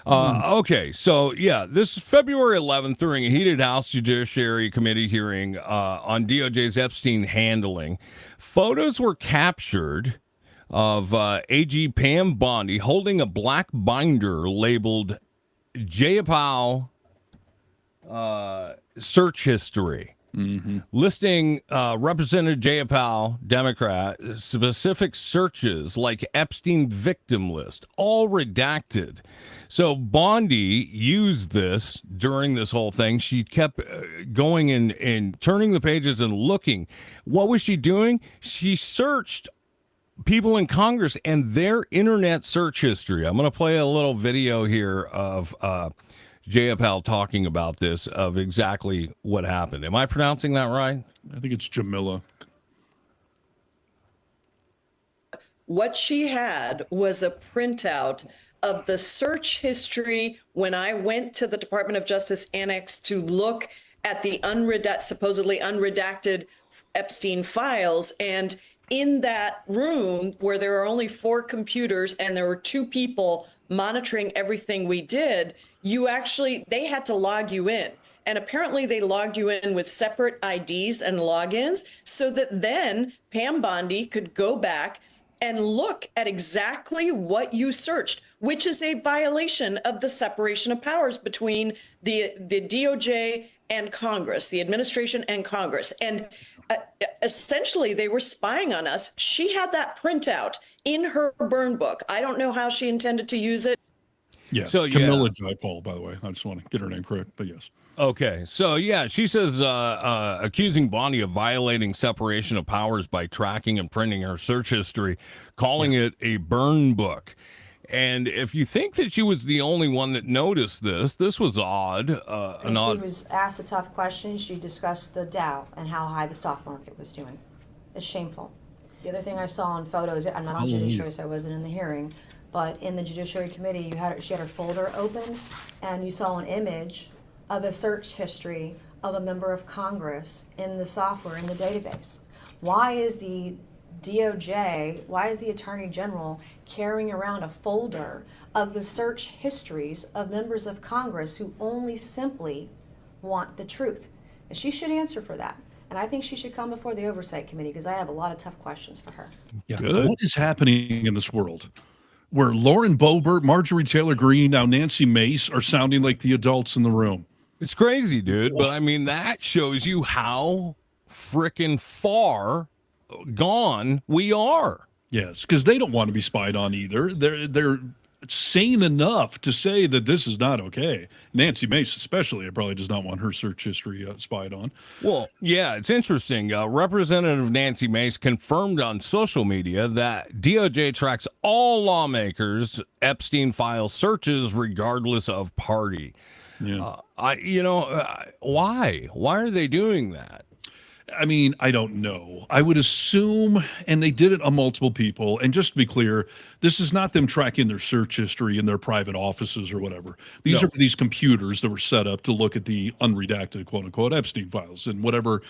Okay, so yeah, this is February 11th during a heated House Judiciary Committee hearing on DOJ's Epstein handling. Photos were captured of AG Pam Bondi holding a black binder labeled Jayapal search history. Listing Representative Jayapal, Democrat, specific searches like Epstein victim list, all redacted. So Bondi used this during this whole thing. She kept going and turning the pages and looking. What was she doing? She searched people in Congress and their internet search history. I'm going to play a little video here of Jayapal talking about this, of exactly what happened. Am I pronouncing that right? I think it's Jamila. What she had was a printout of the search history when I went to the Department of Justice Annex to look at the supposedly unredacted Epstein files. And in that room where there are only 4 computers and there were 2 people monitoring everything we did, they had to log you in. And apparently they logged you in with separate IDs and logins so that then Pam Bondi could go back and look at exactly what you searched, which is a violation of the separation of powers between the DOJ and Congress, the administration and Congress. And essentially, they were spying on us. She had that printout in her burn book. I don't know how she intended to use it. Yeah, So, Camilla Jayapal, by the way. I just want to get her name correct, but yes. Okay, so yeah, she says accusing Bondi of violating separation of powers by tracking and printing her search history, calling it a burn book. And if you think that she was the only one that noticed this was odd. And she was asked a tough question. She discussed the Dow and how high the stock market was doing. It's shameful. The other thing I saw on photos, I'm not on Judiciary, so I wasn't in the hearing, but in the Judiciary Committee, she had her folder open, and you saw an image of a search history of a member of Congress in the software, in the database. Why is the DOJ, why is the Attorney General carrying around a folder of the search histories of members of Congress who only simply want the truth? And she should answer for that. And I think she should come before the Oversight Committee, because I have a lot of tough questions for her. Yeah. What is happening in this world where Lauren Boebert, Marjorie Taylor Greene, now Nancy Mace are sounding like the adults in the room? It's crazy, dude. But I mean, that shows you how frickin' far gone we are. Yes, because they don't want to be spied on either. They're sane enough to say that this is not okay. Nancy Mace especially probably does not want her search history spied on. Well, yeah, it's interesting. Representative Nancy Mace confirmed on social media that DOJ tracks all lawmakers' Epstein file searches regardless of party. Yeah. Why? Why are they doing that? I mean, I don't know. I would assume, and they did it on multiple people. And just to be clear, this is not them tracking their search history in their private offices or whatever. These are these computers that were set up to look at the unredacted, quote unquote, Epstein files and whatever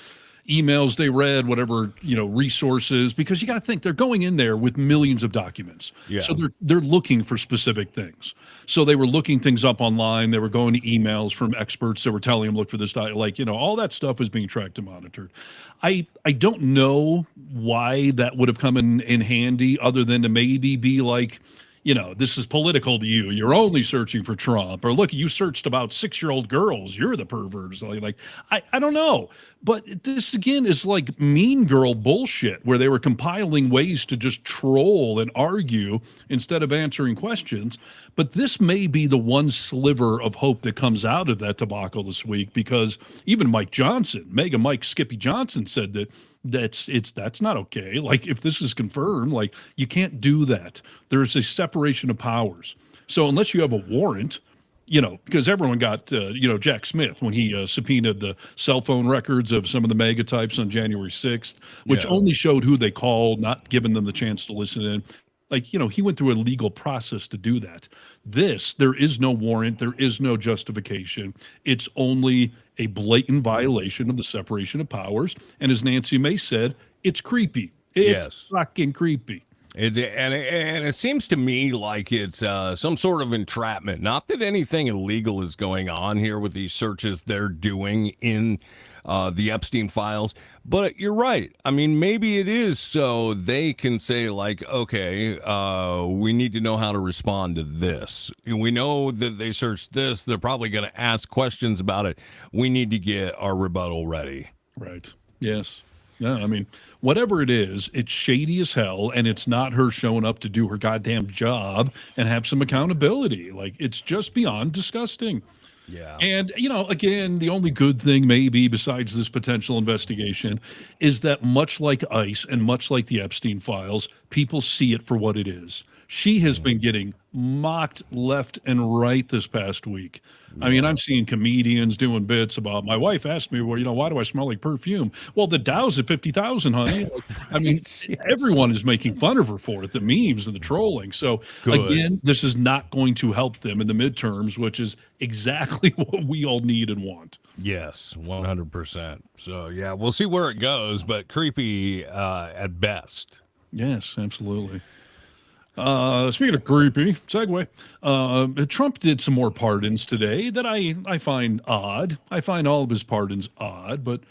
emails they read, whatever, resources, because you got to think they're going in there with millions of documents. Yeah. So they're looking for specific things. So they were looking things up online. They were going to emails from experts that were telling them, look for this, all that stuff was being tracked and monitored. I don't know why that would have come in handy, other than to maybe be like, this is political to you. You're only searching for Trump. Or look, you searched about 6-year-old girls. You're the pervert. I don't know. But this, again, is like Mean Girl bullshit, where they were compiling ways to just troll and argue instead of answering questions. But this may be the one sliver of hope that comes out of that debacle this week, because even Mike Johnson, Mega Mike Skippy Johnson, said that that's not okay. Like, if this is confirmed, like, you can't do that. There's a separation of powers. So unless you have a warrant, because everyone got, Jack Smith when he subpoenaed the cell phone records of some of the mega types on January 6th, which only showed who they called, not giving them the chance to listen in. Like, he went through a legal process to do that. There is no warrant. There is no justification. It's only a blatant violation of the separation of powers. And as Nancy Mace said, it's creepy. It's fucking creepy. And it seems to me like it's some sort of entrapment. Not that anything illegal is going on here with these searches they're doing in the Epstein files, but you're right. I mean, maybe it is so they can say, like, okay, we need to know how to respond to this. We know that they searched this. They're probably going to ask questions about it. We need to get our rebuttal ready. Right. Yes. Yeah, I mean, whatever it is, it's shady as hell, and it's not her showing up to do her goddamn job and have some accountability. Like, it's just beyond disgusting. Yeah. And, again, the only good thing maybe besides this potential investigation is that much like ICE and much like the Epstein files, people see it for what it is. She has been getting mocked left and right this past week. I mean, I'm seeing comedians doing bits about, my wife asked me, well, why do I smell like perfume? Well, the Dow's at 50,000, honey. I mean, everyone is making fun of her for it, the memes and the trolling. So again, this is not going to help them in the midterms, which is exactly what we all need and want. Yes, 100%. So, yeah, we'll see where it goes, but creepy at best. Yes, absolutely. Speaking of creepy, segue, Trump did some more pardons today that I find odd. I find all of his pardons odd, but,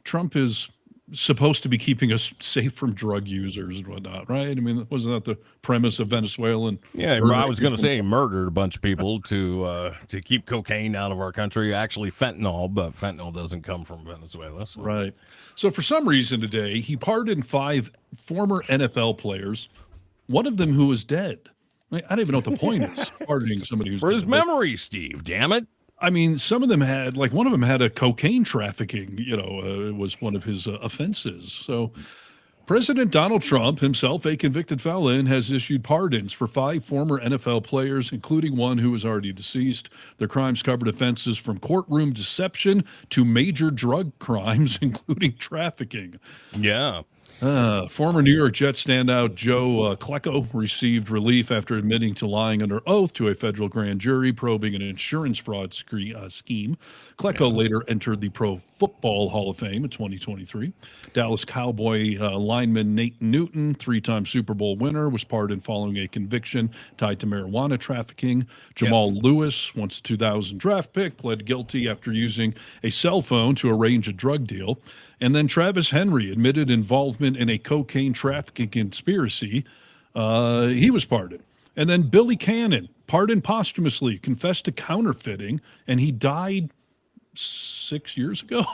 Trump is supposed to be keeping us safe from drug users and whatnot, right? I mean, wasn't that the premise of Venezuelan? Yeah, I was going to say he murdered a bunch of people to keep cocaine out of our country. Actually, fentanyl, but fentanyl doesn't come from Venezuela. So. Right. So for some reason today, he pardoned 5 former NFL players, one of them who was dead. I don't even know what the point is, pardoning somebody who's for his dead. memory, Steve, damn it. I mean, some of them had, like, one of them had a cocaine trafficking, it was one of his offenses. So President Donald Trump, himself a convicted felon, has issued pardons for 5 former NFL players, including one who is already deceased. Their crimes covered offenses from courtroom deception to major drug crimes, including trafficking. Yeah. Former New York Jets standout Joe Klecko received relief after admitting to lying under oath to a federal grand jury probing an insurance fraud scheme. Klecko later entered the Pro Football Hall of Fame in 2023. Dallas Cowboy lineman Nate Newton, 3-time Super Bowl winner, was pardoned following a conviction tied to marijuana trafficking. Jamal Lewis, once a 2000 draft pick, pled guilty after using a cell phone to arrange a drug deal. And then Travis Henry admitted involvement in a cocaine trafficking conspiracy. He was pardoned. And then Billy Cannon, pardoned posthumously, confessed to counterfeiting, and he died 6 years ago.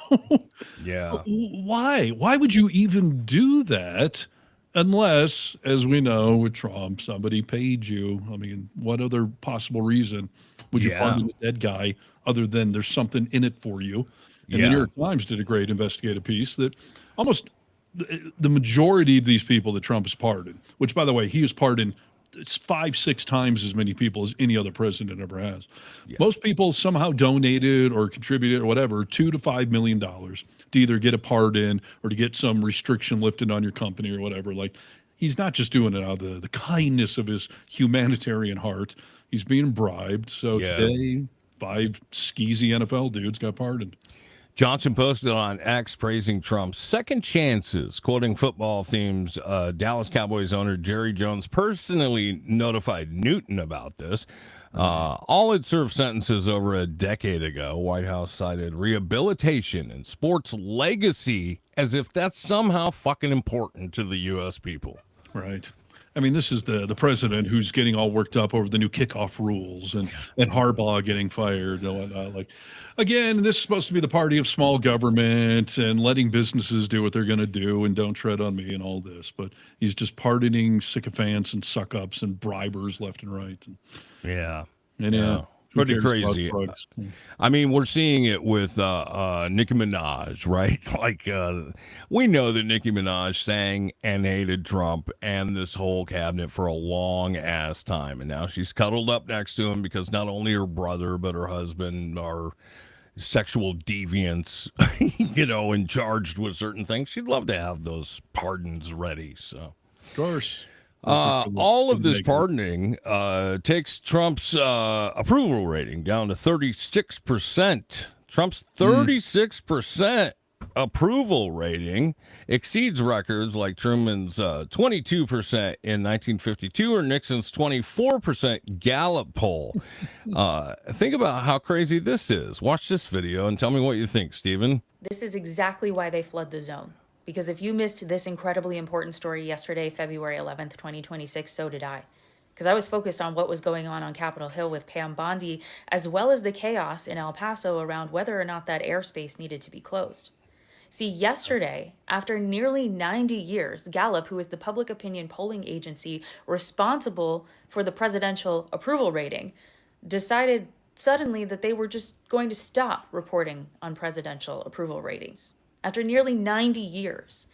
Yeah. Why? Why would you even do that unless, as we know with Trump, somebody paid you? I mean, what other possible reason would you pardon a dead guy other than there's something in it for you? And the New York Times did a great investigative piece that almost the majority of these people that Trump has pardoned, which, by the way, he has pardoned 5-6 times as many people as any other president ever has. Yeah. Most people somehow donated or contributed or whatever, $2 to $5 million to either get a pardon or to get some restriction lifted on your company or whatever. Like, he's not just doing it out of the kindness of his humanitarian heart. He's being bribed. So today, 5 skeezy NFL dudes got pardoned. Johnson posted on X praising Trump's second chances, quoting football themes. Dallas Cowboys owner Jerry Jones personally notified Newton about this. All had served sentences over a decade ago. White House cited rehabilitation and sports legacy as if that's somehow fucking important to the U.S. people. Right. I mean, this is the president who's getting all worked up over the new kickoff rules and Harbaugh getting fired and whatnot. Like, again, this is supposed to be the party of small government and letting businesses do what they're going to do and don't tread on me and all this. But he's just pardoning sycophants and suck-ups and bribers left and right. Yeah. And who Pretty cares about crazy. drugs? I mean, we're seeing it with Nicki Minaj, right? Like, we know that Nicki Minaj sang and hated Trump and this whole cabinet for a long ass time. And now she's cuddled up next to him because not only her brother, but her husband are sexual deviants, you know, and charged with certain things. She'd love to have those pardons ready. So, Of course. all of this pardoning takes Trump's approval rating down to 36%. Trump's 36% approval rating exceeds records like Truman's 22% in 1952 or Nixon's 24% Gallup poll. Think about how crazy this is. Watch this video and tell me what you think, Stephen. This is exactly why they flood the zone. Because if you missed this incredibly important story yesterday, February 11th, 2026, so did I. Because I was focused on what was going on Capitol Hill with Pam Bondi, as well as the chaos in El Paso around whether or not that airspace needed to be closed. See, yesterday, after nearly 90 years, Gallup, who is the public opinion polling agency responsible for the presidential approval rating, decided suddenly that they were just going to stop reporting on presidential approval ratings. After nearly 90 years.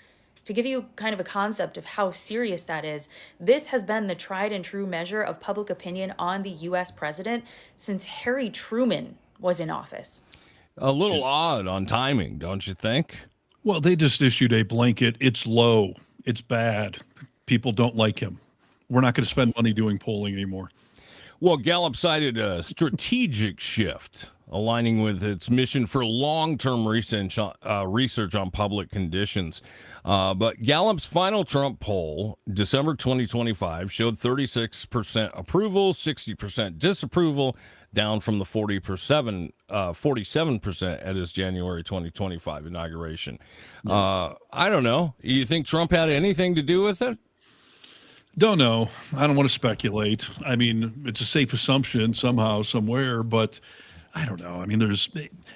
To give you kind of a concept of how serious that is, this has been the tried and true measure of public opinion on the U.S. president since Harry Truman was in office. A little odd on timing, don't you think? Well, they just issued a blanket. It's low. It's bad. People don't like him. We're not going to spend money doing polling anymore. Well, Gallup cited a strategic shift aligning with its mission for long-term research on public conditions. But Gallup's final Trump poll, December 2025, showed 36% approval, 60% disapproval, down from the 47% at his January 2025 inauguration. I don't know. You think Trump had anything to do with it? Don't know. I don't want to speculate. I mean, it's a safe assumption somehow, somewhere, but I don't know. I mean,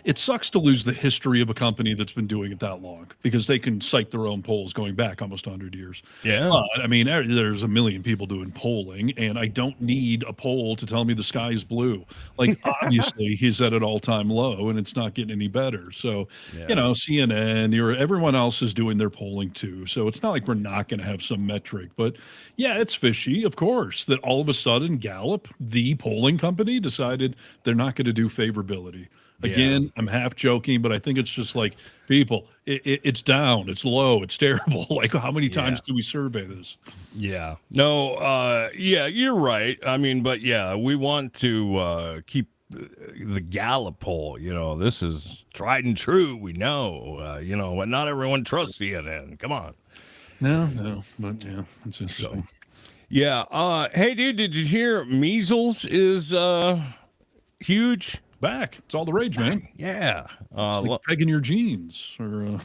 it sucks to lose the history of a company that's been doing it that long because they can cite their own polls going back almost 100 years. Yeah. I mean, there's a million people doing polling, and I don't need a poll to tell me the sky is blue. Like, obviously, he's at an all-time low, and it's not getting any better. So, you know, CNN, everyone else is doing their polling too. So it's not like we're not going to have some metric. But, yeah, it's fishy, of course, that all of a sudden Gallup, the polling company, decided they're not going to do favorability. Again, I'm half joking, but I think it's just like, people, it's down, it's low, it's terrible. Like, how many times do we survey this? Yeah. No, you're right. I mean, but yeah, we want to keep the Gallup poll. You know, this is tried and true. We know, you know, but not everyone trusts CNN. Come on. No, but yeah, it's interesting. Yeah. Hey, dude, did you hear measles is huge? Back. It's all the rage, man. Yeah. It's like pegging your jeans or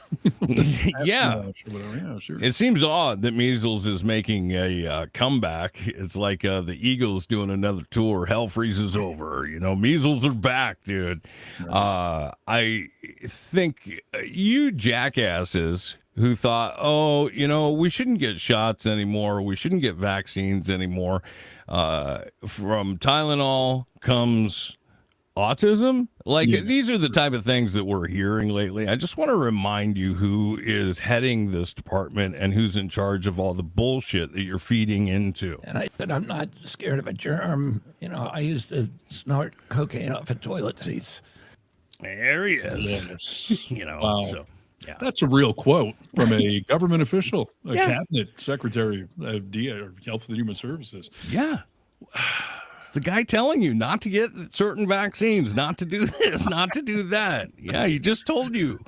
yeah. Or whatever. Yeah, sure. It seems odd that measles is making a comeback. It's like the Eagles doing another tour. Hell freezes over. You know, measles are back, dude. Right. I think you jackasses who thought, oh, you know, we shouldn't get shots anymore. We shouldn't get vaccines anymore. From Tylenol comes autism. Like, these are the type of things that we're hearing lately. I just want to remind you who is heading this department and who's in charge of all the bullshit that you're feeding into. And I said, I'm not scared of a germ. You know, I used to snort cocaine off of toilet seats. There he is. Yes. You know, wow. so yeah. That's a real quote from a government official, a cabinet secretary of Health and Human Services. Yeah. It's the guy telling you not to get certain vaccines, not to do this, not to do that. Yeah, he just told you.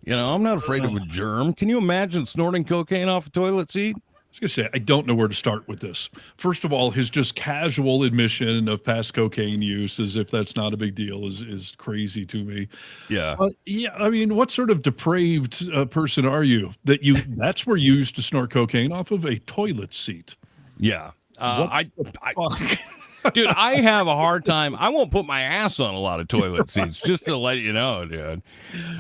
You know, I'm not afraid of a germ. Can you imagine snorting cocaine off a toilet seat? I was going to say, I don't know where to start with this. First of all, his just casual admission of past cocaine use, as if that's not a big deal, is crazy to me. Yeah. Yeah, I mean, what sort of depraved person are you that's where you used to snort cocaine off of a toilet seat? Yeah. What Dude, I have a hard time. I won't put my ass on a lot of toilet seats, just to let you know, dude.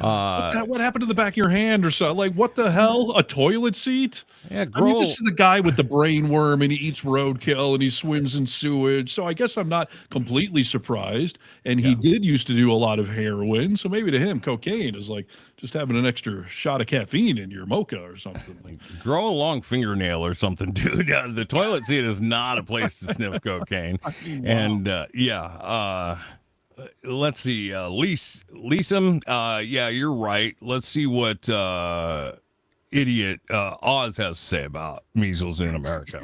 What happened to the back of your hand or so? Like, what the hell? A toilet seat? Yeah, I mean, this is the guy with the brain worm, and he eats roadkill, and he swims in sewage. So I guess I'm not completely surprised. And he did used to do a lot of heroin, so maybe to him, cocaine is like just having an extra shot of caffeine in your mocha or something. Like, grow a long fingernail or something, dude. The toilet seat is not a place to sniff cocaine. Wow. And let's see, Leeson. Yeah, you're right. Let's see what idiot Oz has to say about measles in America.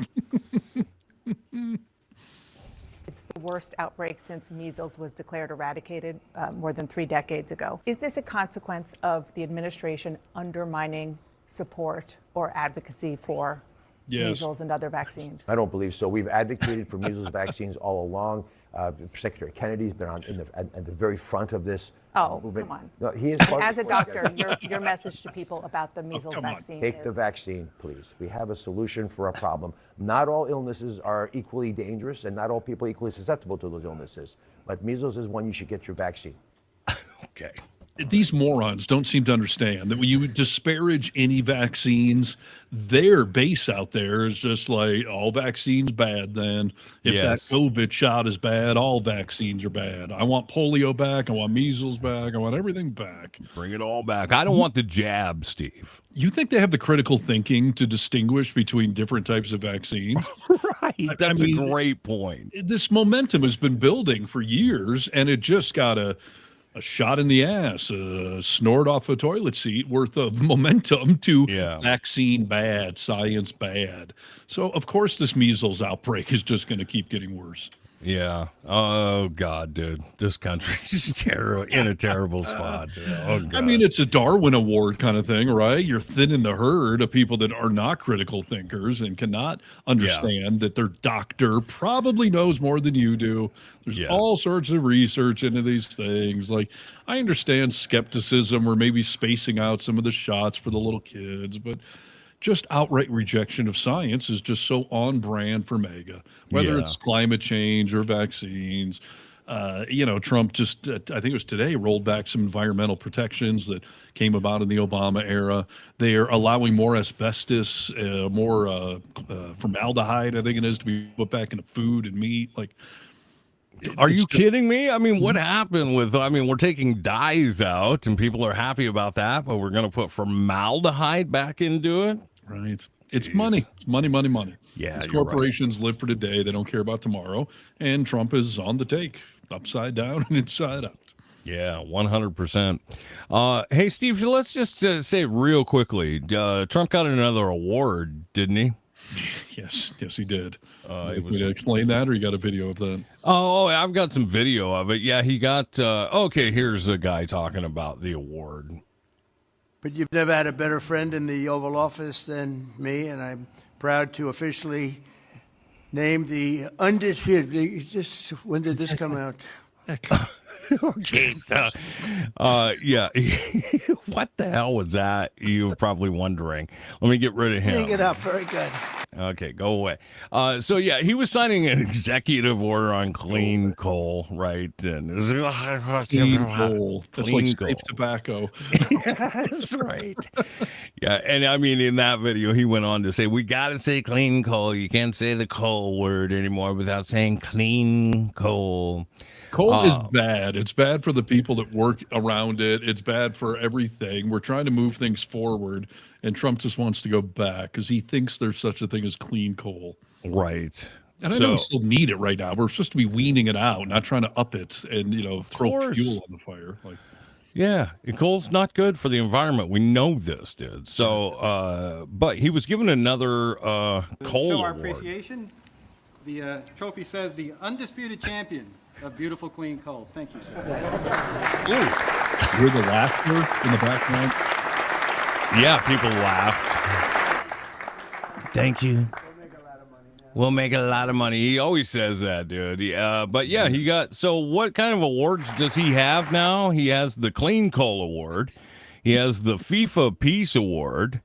It's the worst outbreak since measles was declared eradicated more than 3 decades ago. Is this a consequence of the administration undermining support or advocacy for measles and other vaccines? I don't believe so. We've advocated for measles vaccines all along. Secretary Kennedy's been at the very front of this movement. Come on. No, he is As a doctor, your message to people about the measles vaccine Take is... the vaccine, please. We have a solution for a problem. Not all illnesses are equally dangerous, and not all people are equally susceptible to those illnesses. But measles is one you should get your vaccine. Okay. These morons don't seem to understand that when you disparage any vaccines, their base out there is just like, all vaccines bad then. If that COVID shot is bad, all vaccines are bad. I want polio back. I want measles back. I want everything back. Bring it all back. I don't want the jab, Steve. You think they have the critical thinking to distinguish between different types of vaccines? Right. That's a great point. This momentum has been building for years, and it just got a shot in the ass, a snort off a toilet seat worth of momentum to vaccine bad, science bad. So, of course, this measles outbreak is just going to keep getting worse. Yeah. Oh, God, dude. This country's in a terrible spot. Oh, God. I mean, it's a Darwin Award kind of thing, right? You're thinning the herd of people that are not critical thinkers and cannot understand that their doctor probably knows more than you do. There's all sorts of research into these things. Like, I understand skepticism or maybe spacing out some of the shots for the little kids, but just outright rejection of science is just so on brand for MAGA, whether it's climate change or vaccines. Trump just, I think it was today, rolled back some environmental protections that came about in the Obama era. They are allowing more asbestos, more formaldehyde, I think it is, to be put back into food and meat. Like, are you kidding me? I mean, what happened with, we're taking dyes out and people are happy about that, but we're going to put formaldehyde back into it? Right. It's money. It's money, money, money. Yeah. These corporations live for today. They don't care about tomorrow. And Trump is on the take, upside down and inside out. Yeah, 100%. Hey, Steve, let's just say real quickly, Trump got another award, didn't he? Yes, he did. You want to explain that, or you got a video of that? Oh, I've got some video of it. Yeah, he got, okay, here's a guy talking about the award. But you've never had a better friend in the Oval Office than me, and I'm proud to officially name the undisputed. Just when did this come out? Okay, yeah. What the hell was that? You're probably wondering. Let me get rid of him. Bring it up. Very good. Okay, go away. So yeah, he was signing an executive order on clean coal, right? And clean coal. That's like safe tobacco. That's right. Yeah, and I mean, in that video, he went on to say, "We got to say clean coal. You can't say the coal word anymore without saying clean coal." Coal is bad. It's bad for the people that work around it. It's bad for everything. We're trying to move things forward, and Trump just wants to go back because he thinks there's such a thing as clean coal. Right. And I know we still need it right now. We're supposed to be weaning it out, not trying to up it and throw fuel on the fire. Like, yeah, coal's not good for the environment. We know this, dude. So, but he was given another coal show our award. appreciation. The trophy says the undisputed champion of beautiful clean coal. Thank you, sir. You're the laughter in the background. Yeah, people laughed. Thank you. We'll make a lot of money. He always says that, dude. But yeah, he got. So, what kind of awards does he have now? He has the Clean Coal Award. He has the FIFA Peace Award.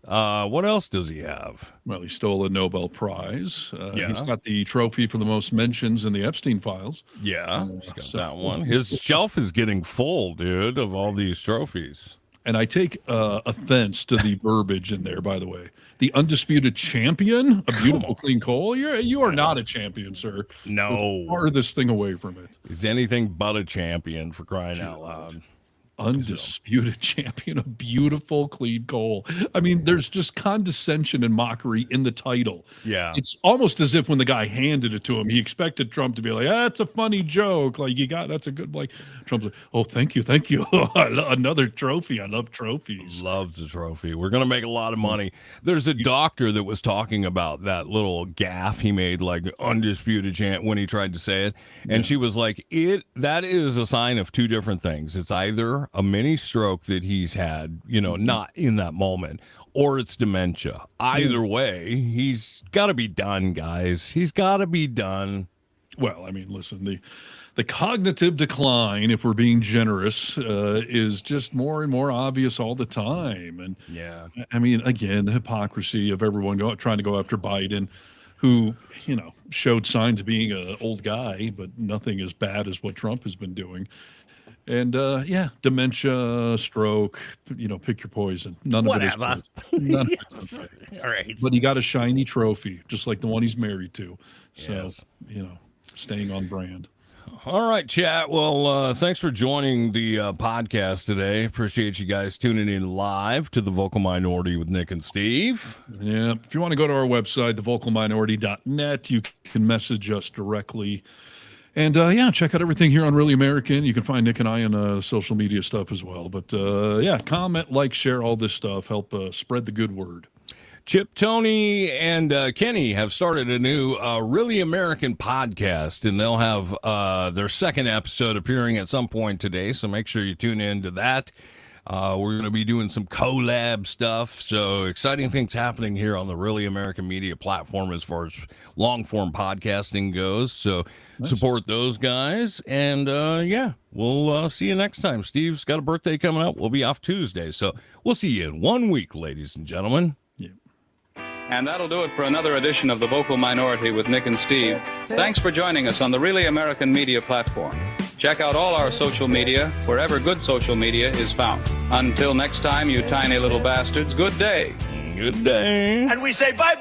What else does he have? Well, he stole a Nobel Prize. Yeah. He's got the trophy for the most mentions in the Epstein files. Yeah, he's got that one. His shelf is getting full, dude, of all these trophies. And I take offense to the verbiage in there, by the way. The undisputed champion, a beautiful clean coal. You are not a champion, sir. No. Farthest thing away from it. He's anything but a champion, for crying out loud. Undisputed champion of beautiful clean coal. I mean, there's just condescension and mockery in the title. Yeah. It's almost as if when the guy handed it to him, he expected Trump to be like, that's a funny joke. Like, that's a good, like, Trump's like, oh, thank you. Another trophy. I love trophies. Loves the trophy. We're going to make a lot of money. There's a doctor that was talking about that little gaffe he made, like undisputed champ, when he tried to say it. And she was like, that is a sign of two different things. It's either a mini stroke that he's had, not in that moment, or it's dementia. Either way, he's got to be done, guys. He's got to be done. Well, I mean, listen, the cognitive decline, if we're being generous, is just more and more obvious all the time. And yeah, I mean, again, the hypocrisy of everyone trying to go after Biden, who, showed signs of being an old guy, but nothing as bad as what Trump has been doing. And dementia, stroke, pick your poison. None of it is good. None of it. All right. But he got a shiny trophy, just like the one he's married to. So, Yes. Staying on brand. All right, chat. Well, thanks for joining the podcast today. Appreciate you guys tuning in live to The Vocal Minority with Nick and Steve. Yeah. If you want to go to our website, thevocalminority.net, you can message us directly. And, check out everything here on Really American. You can find Nick and I in social media stuff as well. But, comment, like, share, all this stuff. Help spread the good word. Chip, Tony, and Kenny have started a new Really American podcast, and they'll have their second episode appearing at some point today, so make sure you tune in to that. We're going to be doing some collab stuff, so exciting things happening here on the Really American Media platform as far as long-form podcasting goes, so support those guys, and we'll see you next time. Steve's got a birthday coming up. We'll be off Tuesday, so we'll see you in 1 week, ladies and gentlemen. And that'll do it for another edition of The Vocal Minority with Nick and Steve. Thanks for joining us on the Really American Media platform. Check out all our social media wherever good social media is found. Until next time, you tiny little bastards, good day. Good day. And we say bye-bye.